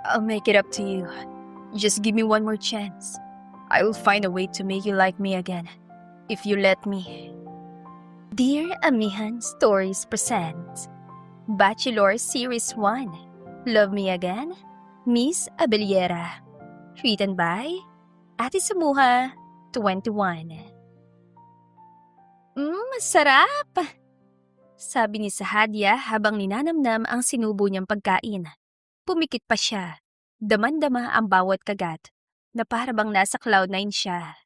I'll make it up to you. Just give me one more chance. I will find a way to make you like me again. If you let me. Dear Amihan Stories presents Bachelor Series 1, Love Me Again, Miss Abellera. Written by Ate Samuha, 21. Masarap! Sabi ni Sahadia habang ninanamnam ang sinubo niyang pagkain. Pumikit pa siya. Daman-dama ang bawat kagat na para bang nasa cloud9 siya.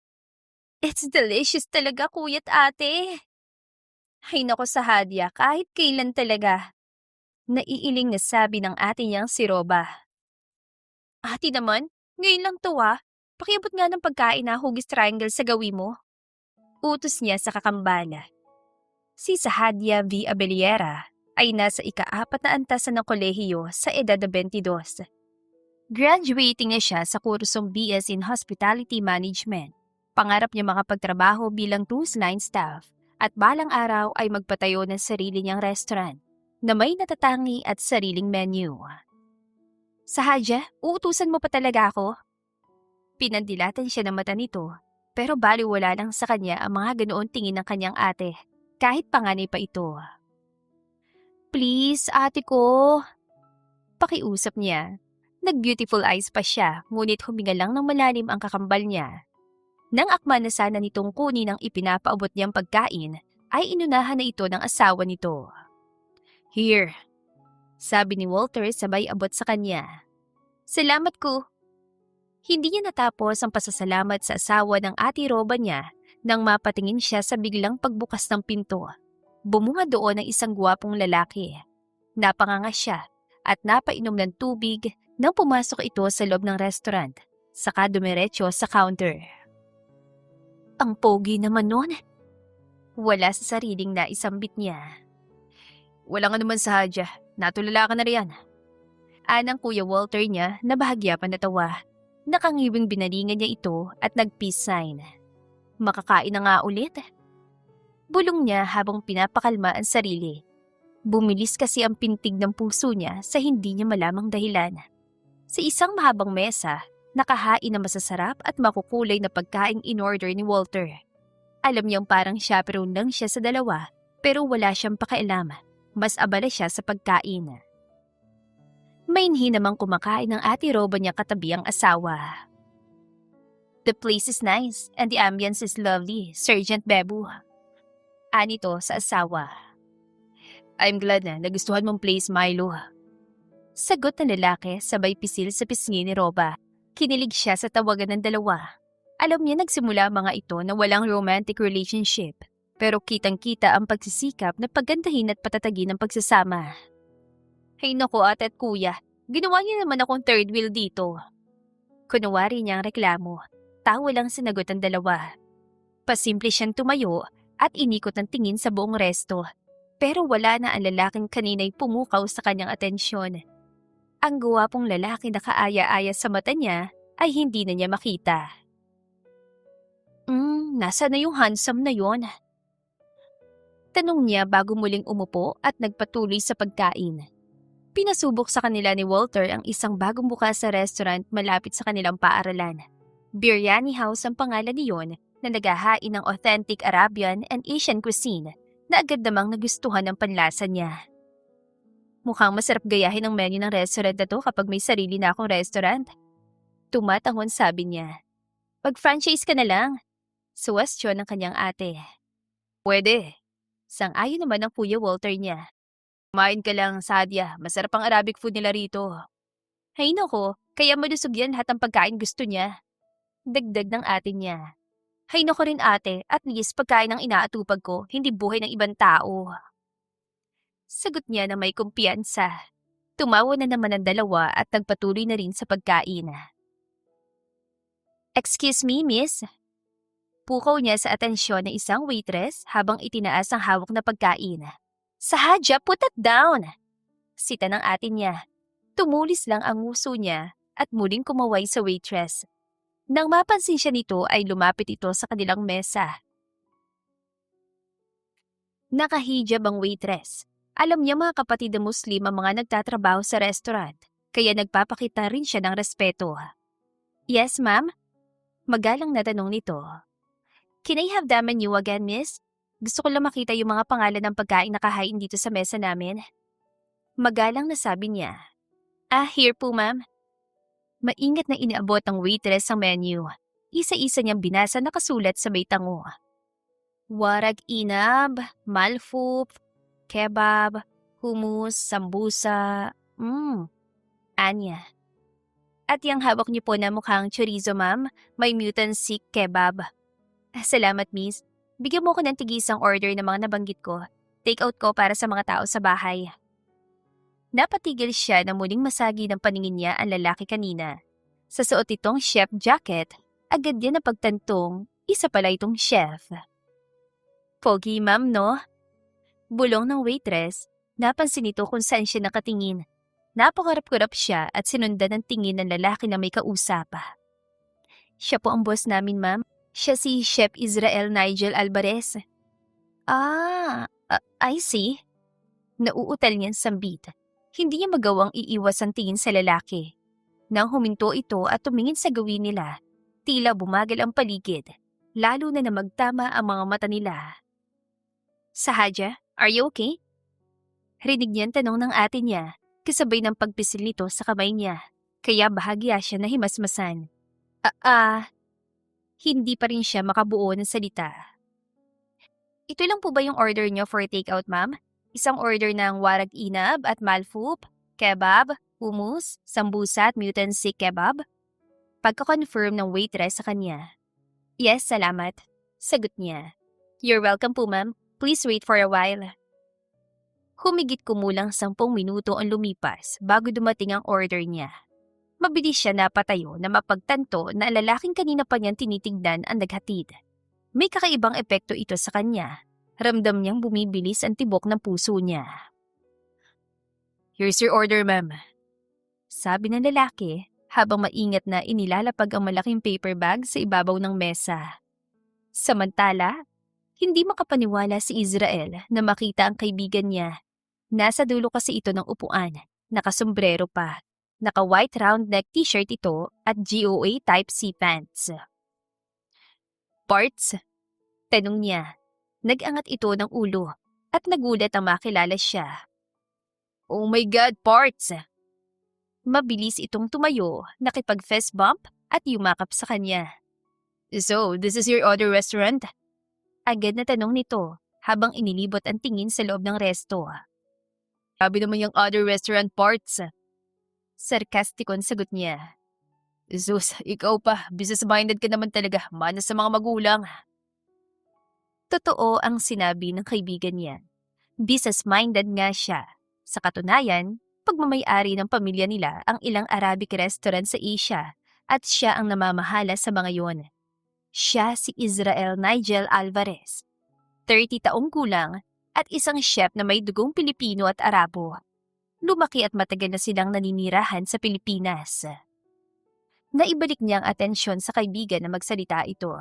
It's delicious talaga, kuya't ate. Hay nako Sahadia, kahit kailan talaga. Naiiling na sabi ng ate niyang si Roba. Ate naman, ngayon lang to ah. Pakiabot nga ng pagkain na hugis triangle sa gawi mo. Utos niya sa kakambala. Si Sahadia V. Abellera ay nasa ika-4 na antasan ng kolehiyo sa edad na 22. Graduating na siya sa kursong BS in Hospitality Management. Pangarap niya makapagtrabaho bilang cruise line staff at balang araw ay magpatayo ng sarili niyang restaurant na may natatangi at sariling menu. Sahadia, uutusan mo pa talaga ako? Pinandilatan siya ng mata nito pero baliwala lang sa kanya ang mga ganoon tingin ng kanyang ate kahit panganay pa ito. Please, ate ko. Pakiusap niya. Nag-beautiful eyes pa siya ngunit huminga lang ng malalim ang kakambal niya. Nang akma na sana nitong kunin ang ipinapaabot niyang pagkain, ay inunahan na ito ng asawa nito. Here, sabi ni Walter sabay abot sa kanya. Salamat ko. Hindi niya natapos ang pasasalamat sa asawa ng ate Roba niya nang mapatingin siya sa biglang pagbukas ng pinto. Bumunga doon ang isang gwapong lalaki. Napanganga siya at napainom ng tubig nang pumasok ito sa loob ng restaurant, saka dumiretso sa counter. Ang pogi naman nun. Wala sa sariling naisambit niya. Wala nga naman Sahadia, natulala ka na riyan. Anang Kuya Walter niya na bahagya pa natawa. Nakangiwing binalingan niya ito at nag-peace sign. Makakain na nga ulit. Bulong niya habang pinapakalma ang sarili. Bumilis kasi ang pintig ng puso niya sa hindi niya malamang dahilan. Sa isang mahabang mesa, nakahain na masasarap at makukulay na pagkaing in-order ni Walter. Alam niyang parang chaperone lang siya sa dalawa pero wala siyang pakialam. Mas abala siya sa pagkain. Mainhin namang kumakain ng ate Roba niya katabi ang asawa. The place is nice and the ambience is lovely, Sergeant Bebu. Anito sa asawa. I'm glad na nagustuhan mong place, Milo. Sagot ng lalaki sabay pisil sa pisngi ni Roba. Kinilig siya sa tawagan ng dalawa. Alam niya nagsimula mga ito na walang romantic relationship. Pero kitang-kita ang pagsisikap na paggandahin at patatagin ng pagsasama. Hay nako ate at kuya, ginawa niya naman akong third wheel dito. Kunwari niya ang reklamo. Tawa lang sinagot ang dalawa. Pasimple siyang tumayo at inikot ng tingin sa buong resto. Pero wala na ang lalaking kanina'y pumukaw sa kanyang atensyon. Ang guwapong lalaki na kaaya-aya sa mata niya ay hindi na niya makita. Nasa na yung handsome na yon? Tanong niya bago muling umupo at nagpatuloy sa pagkain. Pinasubok sa kanila ni Walter ang isang bagong bukas sa restaurant malapit sa kanilang paaralan. Biryani House ang pangalan niyon na naghahain ng authentic Arabian and Asian cuisine na agad namang nagustuhan ng panlasa niya. Mukhang masarap gayahin ang menu ng restaurant na to kapag may sarili na akong restaurant. Tumatangon sabi niya. Pag-franchise ka na lang. Suwestyon ng kanyang ate. Pwede. Sang-ayon naman ang Kuya Walter niya. Kumain ka lang, Sadia. Masarap ang Arabic food nila rito. Hay nako, kaya malusog yan lahat ng pagkain gusto niya. Dagdag ng ate niya. Hay nako rin ate, at least pagkain ang inaatupag ko, hindi buhay ng ibang tao. Sagot niya na may kumpiyansa. Tumawa na naman ang dalawa at nagpatuloy na rin sa pagkain. Excuse me, miss? Pukaw niya sa atensyon ng isang waitress habang itinaas ang hawak na pagkain. Sahadia, put that down! Sita ng ate niya. Tumulis lang ang nguso niya at muling kumaway sa waitress. Nang mapansin siya nito ay lumapit ito sa kanilang mesa. Nakahijab ang waitress. Alam niya mga kapatid na Muslim ang mga nagtatrabaho sa restaurant, kaya nagpapakita rin siya ng respeto. Yes, ma'am? Magalang na tanong nito. Can I have the menu again, miss? Gusto ko lang makita yung mga pangalan ng pagkain na kahain dito sa mesa namin. Magalang na sabi niya. Here po, ma'am. Maingat na iniabot ng waitress ang menu. Isa-isa niyang binasa nakasulat sa may tango. Warag inab, malfup, kebab, hummus, sambusa. Anya. At yung hawak niyo po na mukhang chorizo, ma'am, may mutant sick kebab. Salamat, miss. Bigyan mo ko ng tigisang order ng mga nabanggit ko. Take out ko para sa mga tao sa bahay. Napatigil siya na muling masagi ng paningin niya ang lalaki kanina. Sa suot itong chef jacket, agad niya napagtantong isa pala itong chef. Pogi, ma'am, no? Bulong ng waitress, napansin ito kung saan siya nakatingin. Napakarap-kurap siya at sinundan ng tingin ng lalaki na may kausap. Siya po ang boss namin, ma'am. Siya si Chef Israel Nigel Alvarez. I see. Nauutal niyan sambit. Hindi niya magawang iiwas ang tingin sa lalaki. Nang huminto ito at tumingin sa gawin nila, tila bumagal ang paligid, lalo na magtama ang mga mata nila. Sahadya, are you okay? Rinig niyan tanong ng ate niya, kasabay ng pagpisil nito sa kamay niya, kaya bahagya siya na himasmasan. Hindi pa rin siya makabuo ng salita. Ito lang po ba yung order niyo for takeout, ma'am? Isang order ng warag inab at malfup, kebab, hummus, sambusa at mutant sick kebab? Pagka-confirm ng waitress sa kanya. Yes, salamat. Sagot niya. You're welcome po, ma'am. Please wait for a while. Humigit kumulang 10 minuto ang lumipas bago dumating ang order niya. Mabilis siya napatayo na mapagtanto na ang lalaking kanina pa niyang tinitignan ang naghatid. May kakaibang epekto ito sa kanya. Ramdam niyang bumibilis ang tibok ng puso niya. Here's your order, ma'am. Sabi ng lalaki habang maingat na inilalapag ang malaking paper bag sa ibabaw ng mesa. Samantala, hindi makapaniwala si Israel na makita ang kaibigan niya. Nasa dulo kasi ito ng upuan, nakasombrero pa. Naka-white round neck t-shirt ito at GOA type C pants. Parts? Tanong niya. Nag-angat ito ng ulo at nagulat ang makilala siya. Oh my God, Parts! Mabilis itong tumayo, nakipag-fist bump at yumakap sa kanya. So, this is your other restaurant? Agad na tanong nito habang inilibot ang tingin sa loob ng resto. Sabi naman yung other restaurant, Parts. Sarkastikong sagot niya. Zeus, ikaw pa, business-minded ka naman talaga, manas sa mga magulang. Totoo ang sinabi ng kaibigan niya. Business-minded nga siya. Sa katunayan, pagmamayari ng pamilya nila ang ilang Arabic restaurant sa Asia at siya ang namamahala sa mga yon. Siya si Israel Nigel Alvarez, 30 taong gulang at isang chef na may dugong Pilipino at Arabo. Lumaki at matagal na silang naninirahan sa Pilipinas. Naibalik niya ang atensyon sa kaibigan na magsalita ito.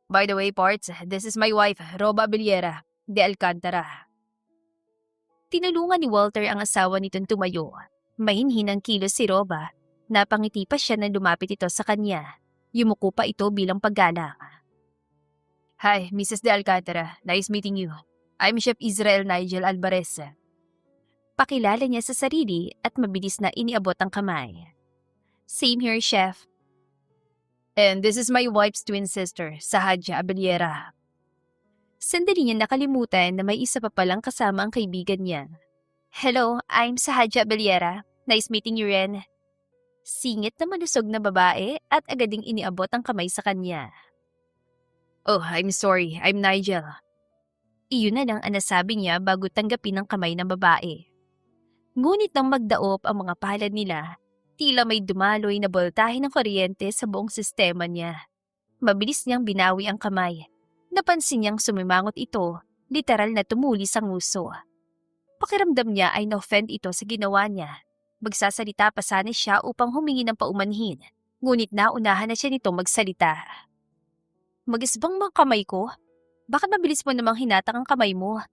By the way, Parts, this is my wife, Roba Abellera, de Alcantara. Tinulungan ni Walter ang asawa nitong tumayo. Mahinhin ang kilos si Roba. Napangiti pa siya nang lumapit ito sa kanya. Yumuko pa ito bilang paggalang. Hi, Mrs. de Alcantara. Nice meeting you. I'm Chef Israel Nigel Alvarez. Pakilala niya sa sarili at mabilis na iniabot ang kamay. Same here, Chef. And this is my wife's twin sister, Sahadya Abellera. Sandali niya nakalimutan na may isa pa palang kasama ang kaibigan niya. Hello, I'm Sahadya Abellera. Nice meeting you, Ren. Singit na malusog na babae at agad ding iniabot ang kamay sa kanya. Oh, I'm sorry. I'm Nigel. Iyon na lang ang nasabi niya bago tanggapin ang kamay ng babae. Ngunit nang magdaop ang mga palad nila, tila may dumaloy na boltahe ng kuryente sa buong sistema niya. Mabilis niyang binawi ang kamay. Napansin niyang sumimangot ito, literal na tumuli sa nguso. Pakiramdam niya ay na-offend ito sa ginawa niya. Magsasalita pa sana siya upang humingi ng paumanhin, ngunit naunahan na siya nito magsalita. Magisbang mga kamay ko? Bakit mabilis mo namang hinatak ang kamay mo?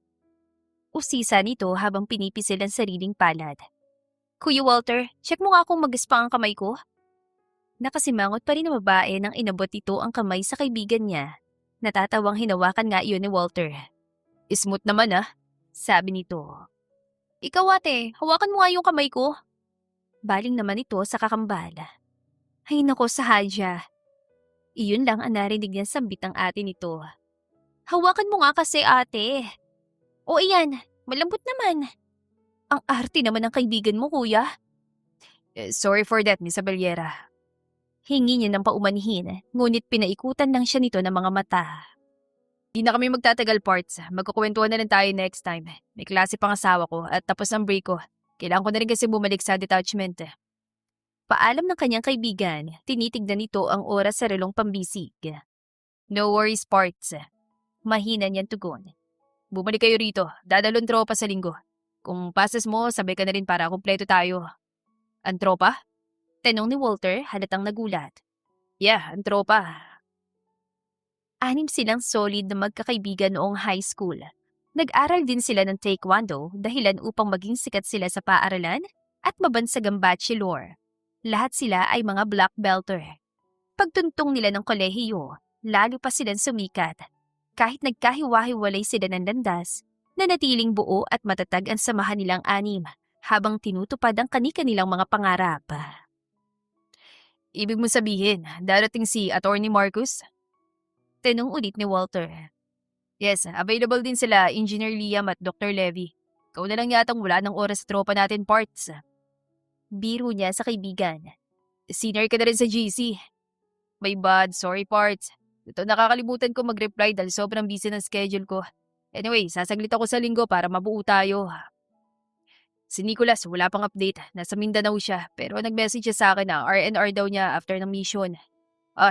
Usisa nito habang pinipisil ang sariling palad. Kuya Walter, check mo nga kung magaspang ang kamay ko. Nakasimangot pa rin ang babae nang inabot ito ang kamay sa kaibigan niya. Natatawang hinawakan nga iyon ni Walter. Smooth naman sabi nito. Ikaw ate, hawakan mo nga yung kamay ko. Baling naman ito sa kakambal. Ay nako sa Hadya. Iyon lang ang narinig niya sambit ng ate nito. Hawakan mo nga kasi ate. O iyan, malambot naman. Ang arte naman ng kaibigan mo kuya. Sorry for that, Miss Abellera. Hingi niya ng paumanhin, ngunit pinaikutan lang siya nito ng mga mata. Di na kami magtatagal parts. Magkukwentuhan na lang tayo next time. May klase pang asawa ko at tapos ang break ko. Kailangan ko na rin kasi bumalik sa detachment. Paalam ng kanyang kaibigan, tinitignan nito ang oras sa relong pambisig. No worries parts. Mahina niyang tugon. Bumalik kayo rito. Dadalon tropa sa linggo. Kung passes mo, sabay ka na rin para kumpleto tayo. Ang tropa? Tanong ni Walter, halatang nagulat. Yeah, ang tropa. 6 silang solid na magkakaibigan noong high school. Nag-aral din sila ng taekwondo dahilan upang maging sikat sila sa paaralan at mabansagang bachelor. Lahat sila ay mga black belter. Pagtuntong nila ng kolehiyo, lalo pa silang sumikat. Kahit nagkahiwa-hiwalay sila ng landas, nanatiling buo at matatag ang samahan nilang 6 habang tinutupad ang kani-kanilang mga pangarap. Ibig mo sabihin, darating si Attorney Marcus? Tanong ulit ni Walter. Yes, available din sila Engineer Liam at Dr. Levy. Ikaw na lang yatang wala ng oras sa tropa natin parts. Biro niya sa kaibigan. Senior ka na rin sa GC. My bad, sorry parts. Ito nakakalimutan ko mag-reply dahil sobrang busy ng schedule ko. Anyway, sasaglit ako sa linggo para mabuo tayo. Si Nicholas, wala pang update. Nasa Mindanao siya, pero nag-message siya sa akin na R&R daw niya after ng mission.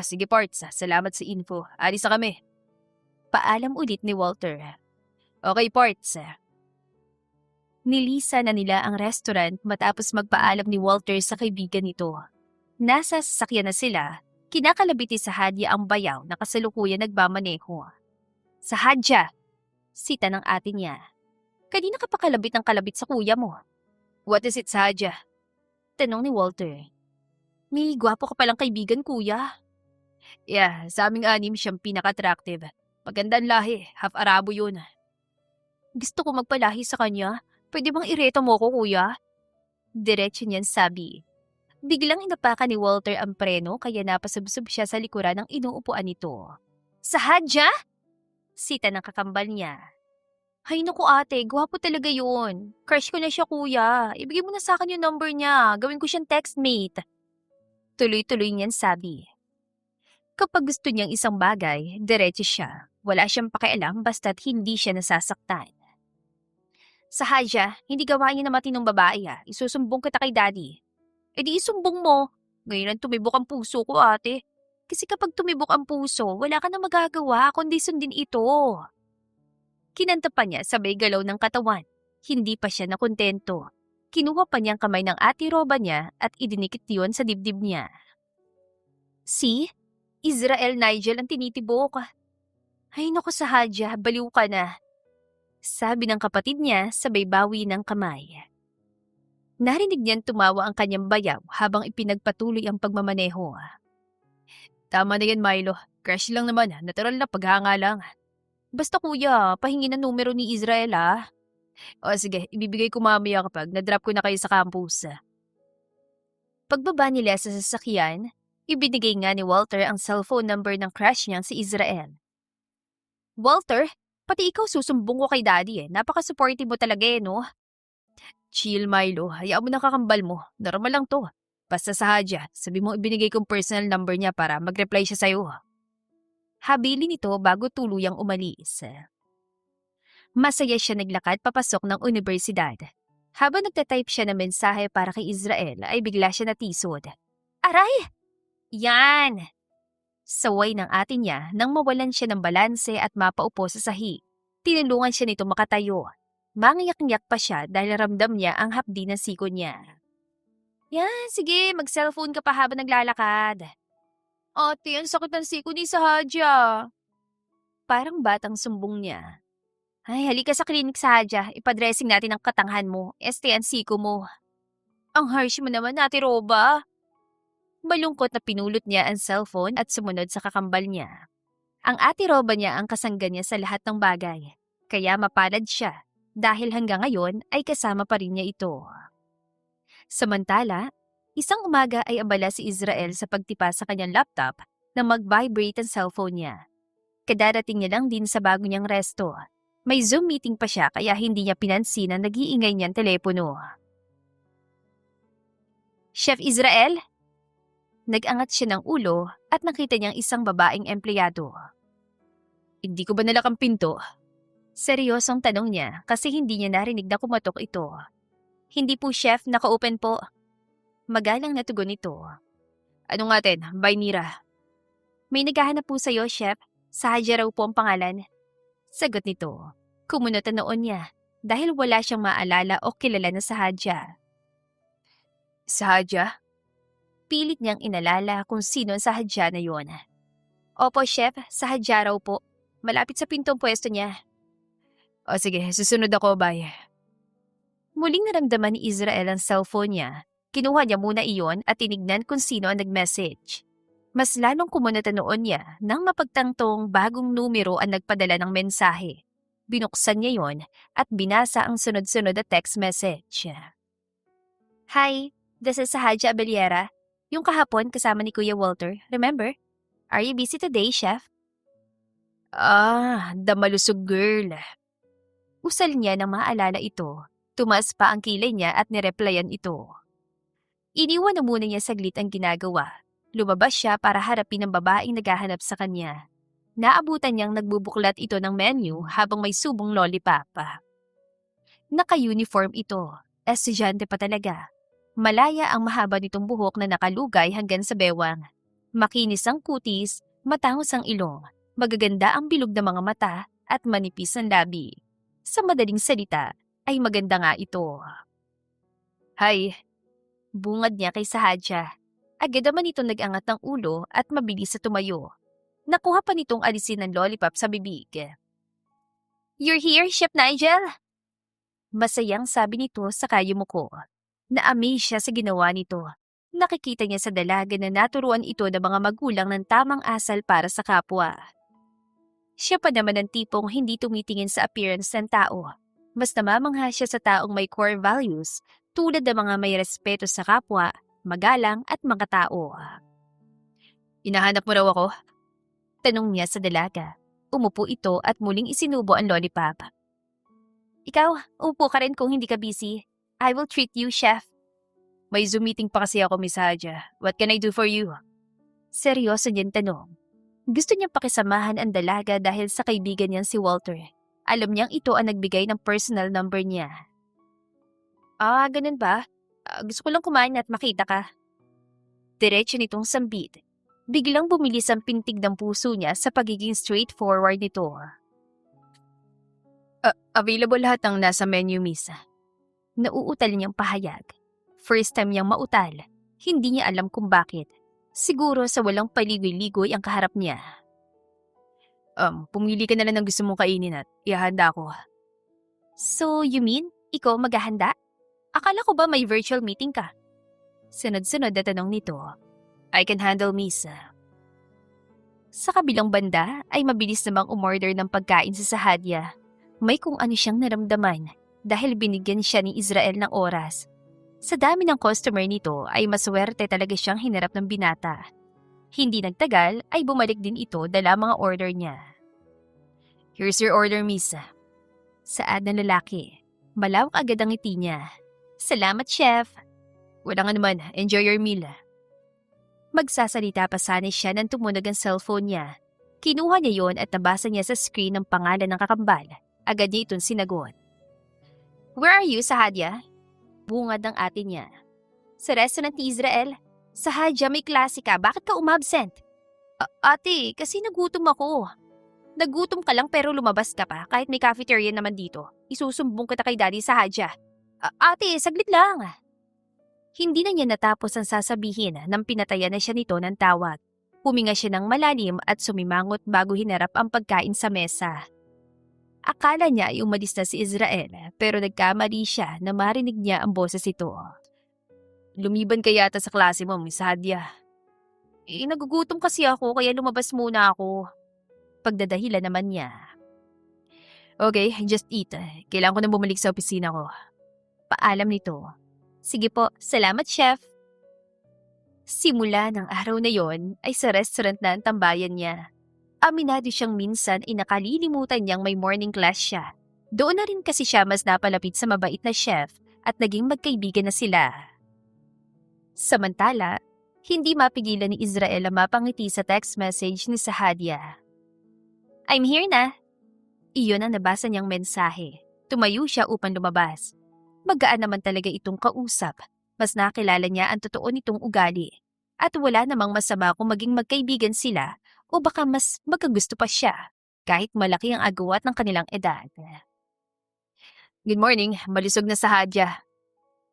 Sige parts, salamat sa info. Alis na kami. Paalam ulit ni Walter. Okay parts. Nilisa na nila ang restaurant matapos magpaalam ni Walter sa kaibigan nito. Nasa sasakyan na sila, kinakalabiti sa Hadya ang bayaw na kasalukuyan nagmamaneho. Sa Hadya, sita ng ate niya. Kanina ka pa kalabit ng kalabit sa kuya mo. What is it, Hadya? Tanong ni Walter. May gwapo ka palang kaibigan, kuya. Yeah, sa aming 6 siyang pinaka-attractive. Magandang lahi, half Arabo yun. Gusto ko magpalahi sa kanya. Pwede bang ireto mo ko, kuya? Diretso niyan sabi. Biglang inapakan ni Walter ang preno kaya napasubsob siya sa likuran ng inuupuan nito. Sa Hadya? Sita ng kakambal niya. Hay naku ate, gwapo talaga yun. Crush ko na siya kuya. Ibigay mo na sa akin yung number niya. Gawin ko siyang textmate. Tuloy-tuloy niyan sabi. Kapag gusto niyang isang bagay, diretso siya. Wala siyang pakialam basta't hindi siya nasasaktan. Sa Hadya, hindi gawain niya na matinong babae Isusumbong kita kay daddy. E di isumbong mo. Ngayon ang tumibok ang puso ko ate. Kasi kapag tumibok ang puso, wala ka na magagawa kundi sundin ito. Kinanta pa niya sabay galaw ng katawan. Hindi pa siya nakontento. Kinuha pa niyang kamay ng ate roba niya at idinikit yun sa dibdib niya. Si? Israel Nigel ang tinitibok. Ay naku sa Hadya, baliw ka na. Sabi ng kapatid niya sabay bawi ng kamay. Narinig niyan tumawa ang kanyang bayaw habang ipinagpatuloy ang pagmamaneho. Tama na yan Milo, crush lang naman, natural na paghanga lang. Basta kuya, pahingi ng numero ni Israel sige, ibibigay ko mamaya kapag na-drop ko na kayo sa campus. Pagbaba nila sa sasakyan, ibinigay nga ni Walter ang cellphone number ng crush niyang si Israel. Walter, pati ikaw susumbong ko kay daddy Napaka-supportive mo talaga no? Chill Milo, hayaan mo na kakambal mo. Normal lang to. Basta sa Hadya, sabi mo ibinigay kong personal number niya para mag-reply siya sa'yo. Habili nito bago tuluyang umalis. Masaya siya naglakad papasok ng universidad. Habang nagtatype siya ng mensahe para kay Israel ay bigla siya natisod. Aray! Yan! Saway ng ate niya nang mawalan siya ng balanse at mapaupo sa sahig. Tinulungan siya nito makatayo. Mangiyak-ngiyak pa siya dahil ramdam niya ang hapdi ng siko niya. Yan, sige, mag-cellphone ka pa habang naglalakad. Ate, ang sakit ng siko ni Hadya. Parang batang sumbong niya. Ay, halika sa klinik sa Hadya. Ipadressing natin ang katanghan mo. Ang siko mo. Ang harsh mo naman, Ate Roba. Malungkot na pinulot niya ang cellphone at sumunod sa kakambal niya. Ang Ate Roba niya ang kasangga niya sa lahat ng bagay. Kaya mapalad siya dahil hanggang ngayon ay kasama pa rin niya ito. Samantala, isang umaga ay abala si Israel sa pagtipa sa kanyang laptop na mag-vibrate ang cellphone niya. Kadarating niya lang din sa bago niyang resto. May Zoom meeting pa siya kaya hindi niya pinansin ang nag-iingay niyang telepono. Chef Israel? Nag-angat siya ng ulo at nakita niyang isang babaeng empleyado. Hindi ko ba nalak ang pinto? Seryosong tanong niya kasi hindi niya narinig na kumatok ito. Hindi po chef, naka-open po. Magalang na tugon nito. Ano nga tin, by Mira? May naghahanap po sa'yo, chef. Sahadya raw po ang pangalan. Sagot nito. Kumunot ang noon niya dahil wala siyang maalala o kilala na Sahadya. Sahadya? Pilit niyang inalala kung sino ang Sahadya na yon. Opo, chef. Sahadya raw po. Malapit sa pintong pwesto niya. O sige, susunod ako, bye. Muling naramdaman ni Israel ang cellphone niya. Kinuha niya muna iyon at tinignan kung sino ang nag-message. Mas lalong kumunot ang noon niya nang mapagtantong bagong numero ang nagpadala ng mensahe. Binuksan niya yon at binasa ang sunod-sunod na text message. Hi, this is Sahadya Abeliera. Yung kahapon kasama ni Kuya Walter, remember? Are you busy today, chef? The malusog girl. Usal niya nang maalala ito. Tumaas pa ang kilay niya at nireplyan ito. Iniwan na muna niya saglit ang ginagawa. Lumabas siya para harapin ang babaeng naghahanap sa kanya. Naabutan niyang nagbubuklat ito ng menu habang may subong lollipop. Naka-uniform ito. Estudyante pa talaga. Malaya ang mahaba nitong buhok na nakalugay hanggang sa bewang. Makinis ang kutis, matangos ang ilong, magaganda ang bilog ng mga mata at manipis ang labi. Sa madaling salita, ay maganda nga ito. Hi, bungad niya kay Sahadya. Agad naman ito nag-angat ng ulo at mabilis sa tumayo. Nakuha pa nitong alisin ng lollipop sa bibig. You're here, Chef Nigel? Masayang sabi nito sa kayumuko. Na-amaze siya sa ginawa nito. Nakikita niya sa dalaga na naturuan ito ng mga magulang ng tamang asal para sa kapwa. Siya pa naman ang tipong hindi tumitingin sa appearance ng tao. Mas namamangha siya sa taong may core values tulad ng mga may respeto sa kapwa, magalang at mga tao. Hinahanap mo raw ako? Tanong niya sa dalaga. Umupo ito at muling isinubo ang lollipop. Ikaw, upo ka rin kung hindi ka busy. I will treat you, chef. May Zoom meeting pa kasi ako, Miss Hadja. What can I do for you? Seryoso niyang tanong. Gusto niyang pakisamahan ang dalaga dahil sa kaibigan niyang si Walter. Alam niyang ito ang nagbigay ng personal number niya. Ganun ba? Gusto ko lang kumain at makita ka. Diretso nitong sambit. Biglang bumilis ang pintig ng puso niya sa pagiging straightforward nito. Available lahat ng nasa menu, miss. Nauutal niyang pahayag. First time niyang mautal. Hindi niya alam kung bakit. Siguro sa walang paligoy-ligoy ang kaharap niya. Pumili ka na lang ng gusto mong kainin at ihahanda ko. So, you mean, ikaw maghahanda? Akala ko ba may virtual meeting ka? Sunod-sunod na tanong nito. I can handle, miss. Sa kabilang banda ay mabilis namang umorder ng pagkain sa Sahadya. May kung ano siyang naramdaman dahil binigyan siya ni Israel ng oras. Sa dami ng customer nito ay maswerte talaga siyang hinarap ng binata. Hindi nagtagal ay bumalik din ito dala mga order niya. Here's your order, miss. Saad ng lalaki. Malawak agad ang ngiti niya. Salamat, chef. Walang anuman, enjoy your meal. Magsasalita pa sana siya nang tumunog ang cellphone niya. Kinuha niya yon at nabasa niya sa screen ang pangalan ng kakambal. Agad niya itong sinagot. Where are you, Sahadya? Bungad ng ate niya. Sa restaurant ni Israel. Sahadya, may klase ka. Bakit ka umabsent? Ate, kasi nagutom ako. Nagutom ka lang pero lumabas ka pa kahit may cafeteria naman dito. Isusumbong kita kay Daddy Sahadya. Ate, saglit lang. Hindi na niya natapos ang sasabihin nang pinatayan na siya nito ng tawag. Huminga siya ng malalim at sumimangot bago hinarap ang pagkain sa mesa. Akala niya ay umalis na si Israel pero nagkamali siya na marinig niya ang boses ito. Lumiban ka yata sa klase mo, Miss Hadia. Nagugutom kasi ako kaya lumabas muna ako. Pagdadahilan naman niya. Okay, just eat. Kailangan ko na bumalik sa opisina ko. Paalam nito. Sige po, salamat chef. Simula ng araw na yon ay sa restaurant na ang tambayan niya. Aminado siyang minsan ay nakalilimutan niyang may morning class siya. Doon na rin kasi siya mas napalapit sa mabait na chef at naging magkaibigan na sila. Samantala, hindi mapigilan ni Israel ang mapangiti sa text message ni Sahadia. I'm here na. Iyon ang nabasa niyang mensahe. Tumayo siya upang lumabas. Magaan naman talaga itong kausap. Mas nakilala niya ang totoo nitong ugali. At wala namang masama kung maging magkaibigan sila o baka mas magkagusto pa siya kahit malaki ang agawat ng kanilang edad. Good morning, malusog na Sahadia.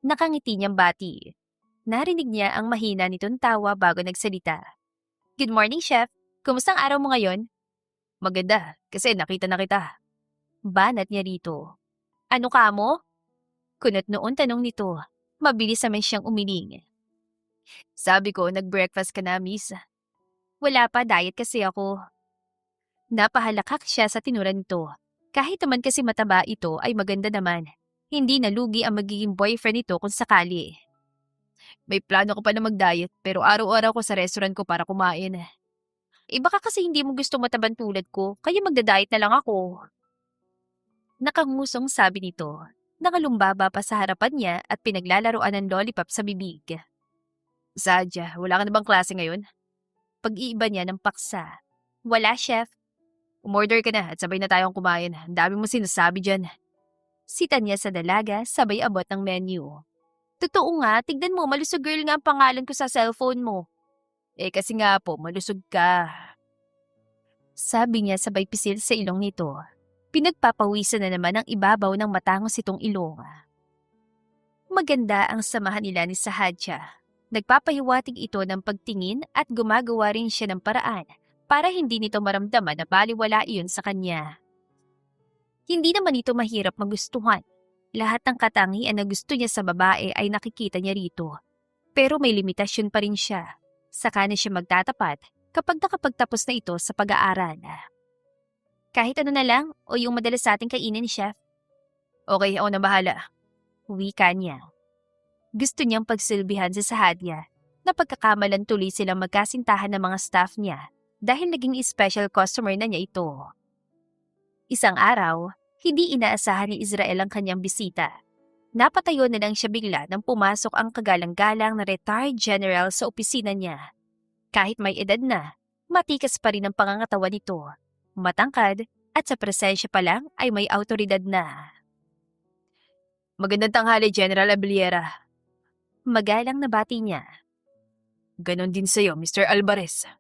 Nakangiti niyang bati. Narinig niya ang mahina nitong tawa bago nagsalita. Good morning, chef. Kumusta ang araw mo ngayon? Maganda, kasi nakita na kita. Banat niya rito. Ano ka mo? Kunot noon tanong nito. Mabilis naman siyang umiling. Sabi ko, nag-breakfast ka na, miss. Wala pa, diet kasi ako. Napahalakak siya sa tinura nito. Kahit naman kasi mataba ito ay maganda naman. Hindi nalugi ang magiging boyfriend nito kung sakali. May plano ko pa na mag-diet pero araw-araw ko sa restaurant ko para kumain. Baka kasi hindi mo gusto matabang tulad ko, kaya magda-diet na lang ako. Nakangusong sabi nito. Nakalumbaba pa sa harapan niya at pinaglalaroan ng lollipop sa bibig. Sadya, wala ka na bang klase ngayon? Pag-iiba niya ng paksa. Wala, chef. Umorder ka na at sabay na tayong kumain. Ang dami mo sinasabi dyan. Sita niya sa dalaga, sabay abot ng menu. Totoo nga, tignan mo, malusog girl nga ang pangalan ko sa cellphone mo. Kasi nga po, malusog ka. Sabi niya sabay pisil sa ilong nito. Pinagpapawisan na naman ang ibabaw ng matangos itong ilong. Maganda ang samahan nila ni Sahadia. Nagpapahiwatig ito ng pagtingin at gumagawa rin siya ng paraan para hindi nito maramdaman na baliwala iyon sa kanya. Hindi naman ito mahirap magustuhan. Lahat ng katangian na gusto niya sa babae ay nakikita niya rito. Pero may limitasyon pa rin siya. Saka na siya magtatapat kapag nakapagtapos na ito sa pag-aaral. Kahit ano na lang o yung madalas sa ating kainin, chef. Okay, ako na bahala. Wika niya. Gusto niyang pagsilbihan si Sahadia na pagkakamalan tuloy silang magkasintahan ng mga staff niya dahil naging special customer na niya ito. Isang araw, hindi inaasahan ni Israel ang kanyang bisita. Napatayo na lang siya bigla nang pumasok ang kagalang-galang na retired general sa opisina niya. Kahit may edad na, matikas pa rin ang pangangatawan nito. Matangkad at sa presensya pa lang ay may autoridad na. Magandang tanghali, General Abliera. Magalang na bati niya. Ganon din sa'yo, Mr. Alvarez.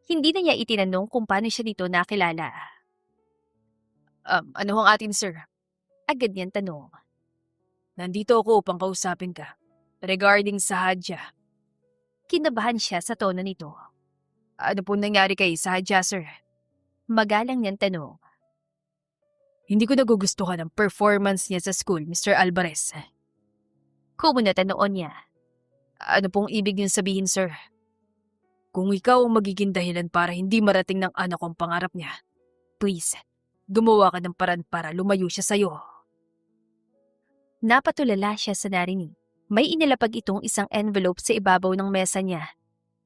Hindi na niya itinanong kung paano siya dito nakilala. Ano hong atin, sir? Agad niyang tanong. Nandito ako upang kausapin ka. Regarding Sahadia. Kinabahan siya sa tono nito. Ano pong nangyari kay Sahadia, sir? Magalang niyang tanong. Hindi ko nagugustuhan ang performance niya sa school, Mr. Alvarez. Kumunatan noon niya. Ano pong ibig niyong sabihin, sir? Kung ikaw ang magiging dahilan para hindi marating ng anak ko ang pangarap niya, please, gumawa ka ng paraan para lumayo siya sa'yo. Napatulala siya sa narinig. May inilapag itong isang envelope sa ibabaw ng mesa niya.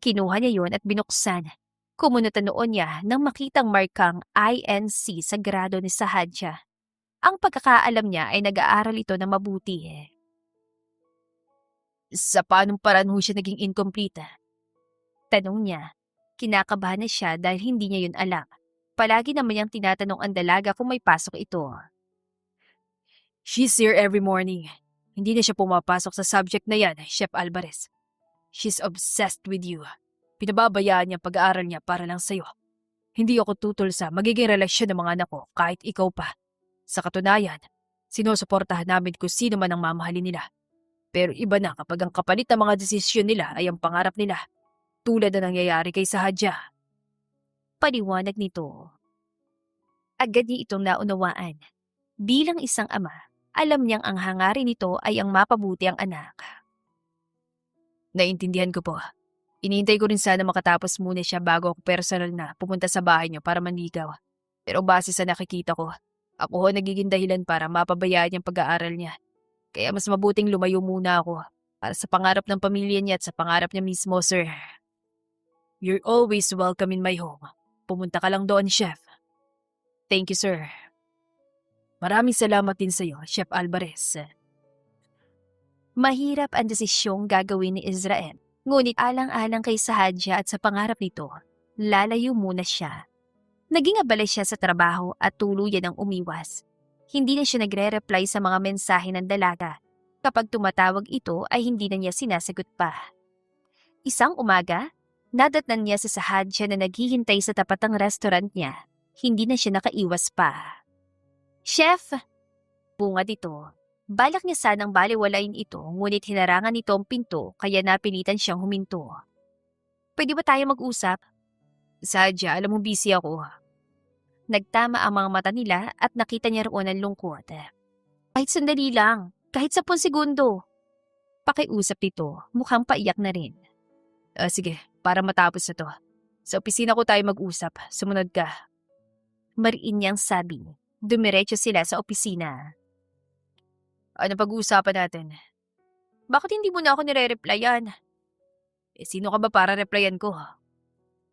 Kinuha niya yon at binuksan. Kumunatan noon niya nang makitang markang INC sa grado ni Sahadia. Ang pagkakaalam niya ay nag-aaral ito na mabuti. Sa paanong paraan ho siya naging incomplete? Tanong niya. Kinakabahan na siya dahil hindi niya yun alam. Palagi naman niyang tinatanong ang dalaga kung may pasok ito. She's here every morning. Hindi na siya pumapasok sa subject na yan, Chef Alvarez. She's obsessed with you. Pinababayaan niya pag-aaral niya para lang sa'yo. Hindi ako tutol sa magiging relasyon ng mga anak ko kahit ikaw pa. Sa katunayan, sinusuportahan namin kung sino man ang mamahalin nila. Pero iba na kapag ang kapalit ng mga desisyon nila ay ang pangarap nila. Tulad na nangyayari kay Sahadia. Paliwanag nito. Agad niya itong naunawaan. Bilang isang ama, alam niyang ang hangarin nito ay ang mapabuti ang anak. Naiintindihan ko po. Inihintay ko rin sana makatapos muna siya bago ako personal na pumunta sa bahay niyo para manligaw. Pero base sa nakikita ko, ako ho nagiging dahilan para mapabayaan yung pag-aaral niya. Kaya mas mabuting lumayo muna ako para sa pangarap ng pamilya niya at sa pangarap niya mismo, sir. You're always welcome in my home. Pumunta ka lang doon, Chef. Thank you, sir. Maraming salamat din sa iyo, Chef Alvarez. Mahirap ang desisyong gagawin ni Israel. Ngunit alang-alang kay Sahadya at sa pangarap nito, lalayo muna siya. Naging abala siya sa trabaho at tuluyan ang umiwas. Hindi na siya nagre-reply sa mga mensahe ng dalaga. Kapag tumatawag ito ay hindi na niya sinasagot pa. Isang umaga, nadatnan niya sa Sahadya na naghihintay sa tapat ng restaurant niya. Hindi na siya nakaiwas pa. Chef! Bungad ito. Balak niya sanang baliwalain ito ngunit hinarangan nito ang pinto kaya napilitan siyang huminto. Pwede ba tayo mag-usap? Sadya, alam mo busy ako. Nagtama ang mga mata nila at nakita niya roon ang lungkot. Kahit sandali lang, kahit 10 segundo. Pakiusap nito, mukhang paiyak na rin. Sige, para matapos na to. Sa opisina ko tayo mag-usap, sumunod ka. Mariin niyang sabi. Dumiretso sila sa opisina. Ano pag-uusapan natin? Bakit hindi mo na ako nire-replyan? Sino ka ba para replyan ko?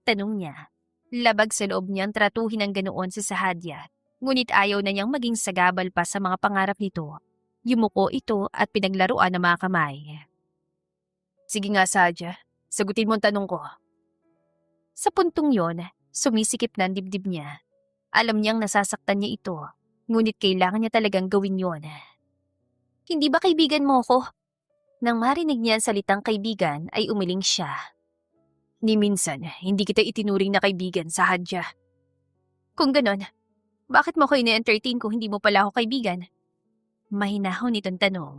Tanong niya. Labag sa loob niyang tratuhin ang ganoon si Sahadya. Ngunit ayaw na niyang maging sagabal pa sa mga pangarap nito. Yumuko ito at pinaglaruan ng mga kamay. Sige nga, Sahadya. Sagutin mo ang tanong ko. Sa puntong yon, sumisikip na ang dibdib niya. Alam niyang nasasaktan niya ito. Ngunit kailangan niya talagang gawin yon. Hindi ba kaibigan mo ko? Nang marinig niya ang salitang kaibigan ay umiling siya. Ni minsan, hindi kita itinuring na kaibigan, Sahadya. Kung ganon, bakit mo ko ine-entertain kung hindi mo pala ako kaibigan? Mahinahon itong tanong.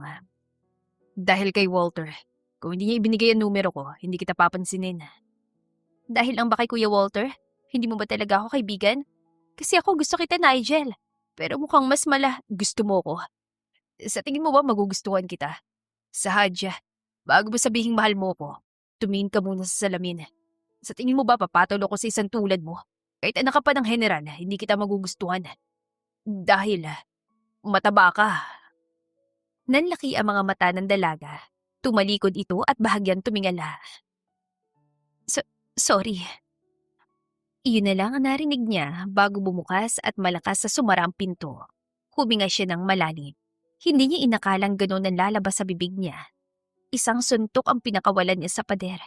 Dahil kay Walter. Kung hindi niya ibinigay ang numero ko, hindi kita papansinin. Dahil lang ba kay Kuya Walter? Hindi mo ba talaga ako kaibigan? Kasi ako gusto kita, Nigel. Pero mukhang mas gusto mo ko. Sa tingin mo ba magugustuhan kita? Sahadya, bago mo sabihing mahal mo ko, tumingin ka muna sa salamin. Sa tingin mo ba papatol ako sa isang tulad mo? Kahit anak ka pa ng general, hindi kita magugustuhan. Dahil mataba ka. Nanlaki ang mga mata ng dalaga. Tumalikod ito at bahagyang tumingala. Sorry. Iyon na lang ang narinig niya bago bumukas at malakas sa sumara ang pinto. Huminga siya ng malalim. Hindi niya inakalang gano'n ang lalabas sa bibig niya. Isang suntok ang pinakawalan niya sa pader.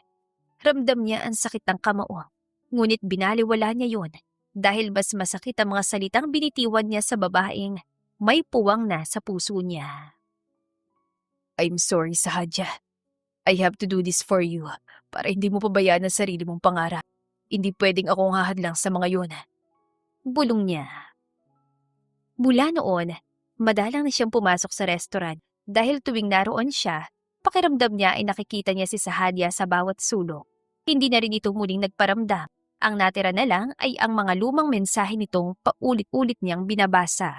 Ramdam niya ang sakit ng kamao. Ngunit binaliwala niya yon dahil mas masakit ang mga salitang binitiwan niya sa babaeng may puwang na sa puso niya. I'm sorry, Sahadya. I have to do this for you para hindi mo pabayaan ang sarili mong pangarap. Hindi pwedeng akong hahadlang sa mga yun. Bulong niya. Mula noon, madalang na siyang pumasok sa restaurant dahil tuwing naroon siya, pakiramdam niya ay nakikita niya si Sahadya sa bawat sulok. Hindi na rin ito muling nagparamdam. Ang natira na lang ay ang mga lumang mensahe nitong paulit-ulit niyang binabasa.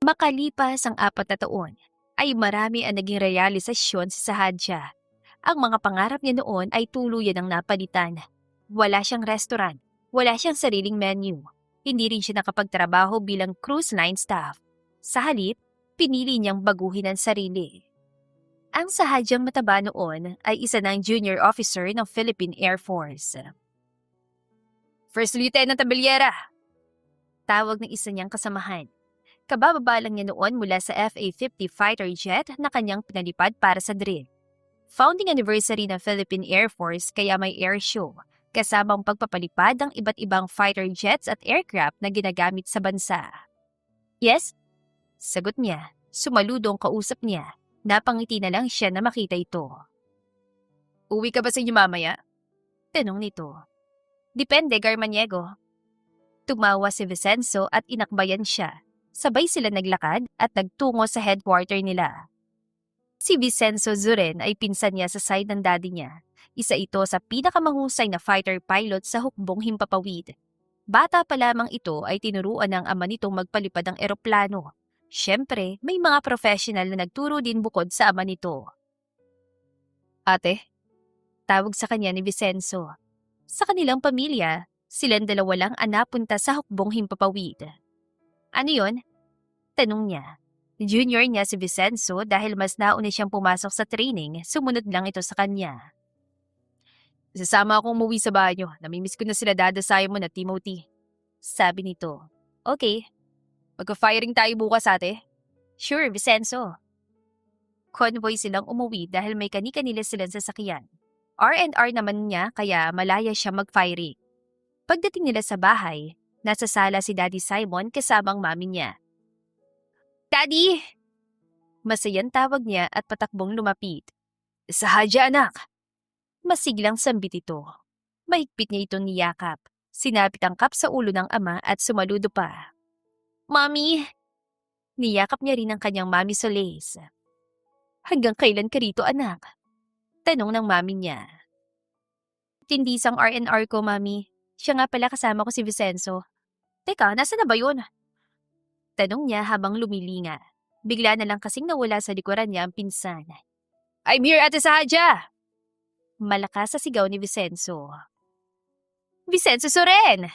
Makalipas ang 4 na taon, ay marami ang naging realisasyon si Sahadya. Ang mga pangarap niya noon ay tuluyan ang napalitan. Wala siyang restaurant, wala siyang sariling menu. Hindi rin siya nakapagtrabaho bilang cruise line staff. Sa halip, pinili niyang baguhin ang sarili. Ang Sahadyang mataba noon ay isa ng junior officer ng Philippine Air Force. First Lieutenant Tabellera! Tawag ng isa niyang kasamahan. Kabababa lang niya noon mula sa FA-50 fighter jet na kanyang pinalipad para sa drill. Founding anniversary ng Philippine Air Force kaya may air show, kasamang pagpapalipad ng iba't ibang fighter jets at aircraft na ginagamit sa bansa. Yes? Sagot niya. Sumaludong kausap niya. Napangiti na lang siya na makita ito. Uwi ka ba sa inyo mamaya? Tanong nito. Depende, Garmaniego. Tumawa si Vicenzo at inakbayan siya. Sabay sila naglakad at nagtungo sa headquarter nila. Si Vicenzo Zuren ay pinsan niya sa side ng daddy niya. Isa ito sa pinakamahusay na fighter pilot sa hukbong himpapawid. Bata pa lamang ito ay tinuruan ng ama nitong magpalipad ng eroplano. Siyempre, may mga professional na nagturo din bukod sa ama nito. Ate, pagtawag sa kanya ni Vicenzo. Sa kanilang pamilya, silang dalawa lang ang napunta sa hukbong himpapawid. Ano yon? Tanong niya. Junior niya si Vicenzo dahil mas nauna siyang pumasok sa training, sumunod lang ito sa kanya. Sasama akong umuwi sa banyo. Namimiss ko na sila Dada Simon at Timothy. Sabi nito. Okay. Magka-firing tayo bukas ate? Sure, Vicenzo. Convoy silang umuwi dahil may kani-kanila silang sasakyan. R&R naman niya kaya malaya siya mag-firing. Pagdating nila sa bahay, nasa sala si Daddy Simon kasamang mami niya. Daddy! Masayang tawag niya at patakbong lumapit. Sahadya anak! Masiglang sambit ito. Mahigpit niya itong niyakap. Sinapit ang kap sa ulo ng ama at sumaludo pa. Mami! Niyakap niya rin ang kanyang mami Solis. Hanggang kailan ka rito anak? Tanong ng mami niya. Tindisang R&R ko mami. Siya nga pala kasama ko si Vicenzo. Teka, nasa na ba yun? Tanong niya habang lumilinga. Bigla na lang kasing nawala sa likuran niya ang pinsan. I'm here, Ate Sahadya! Malakas sa sigaw ni Vicenzo. Vicenzo Soren!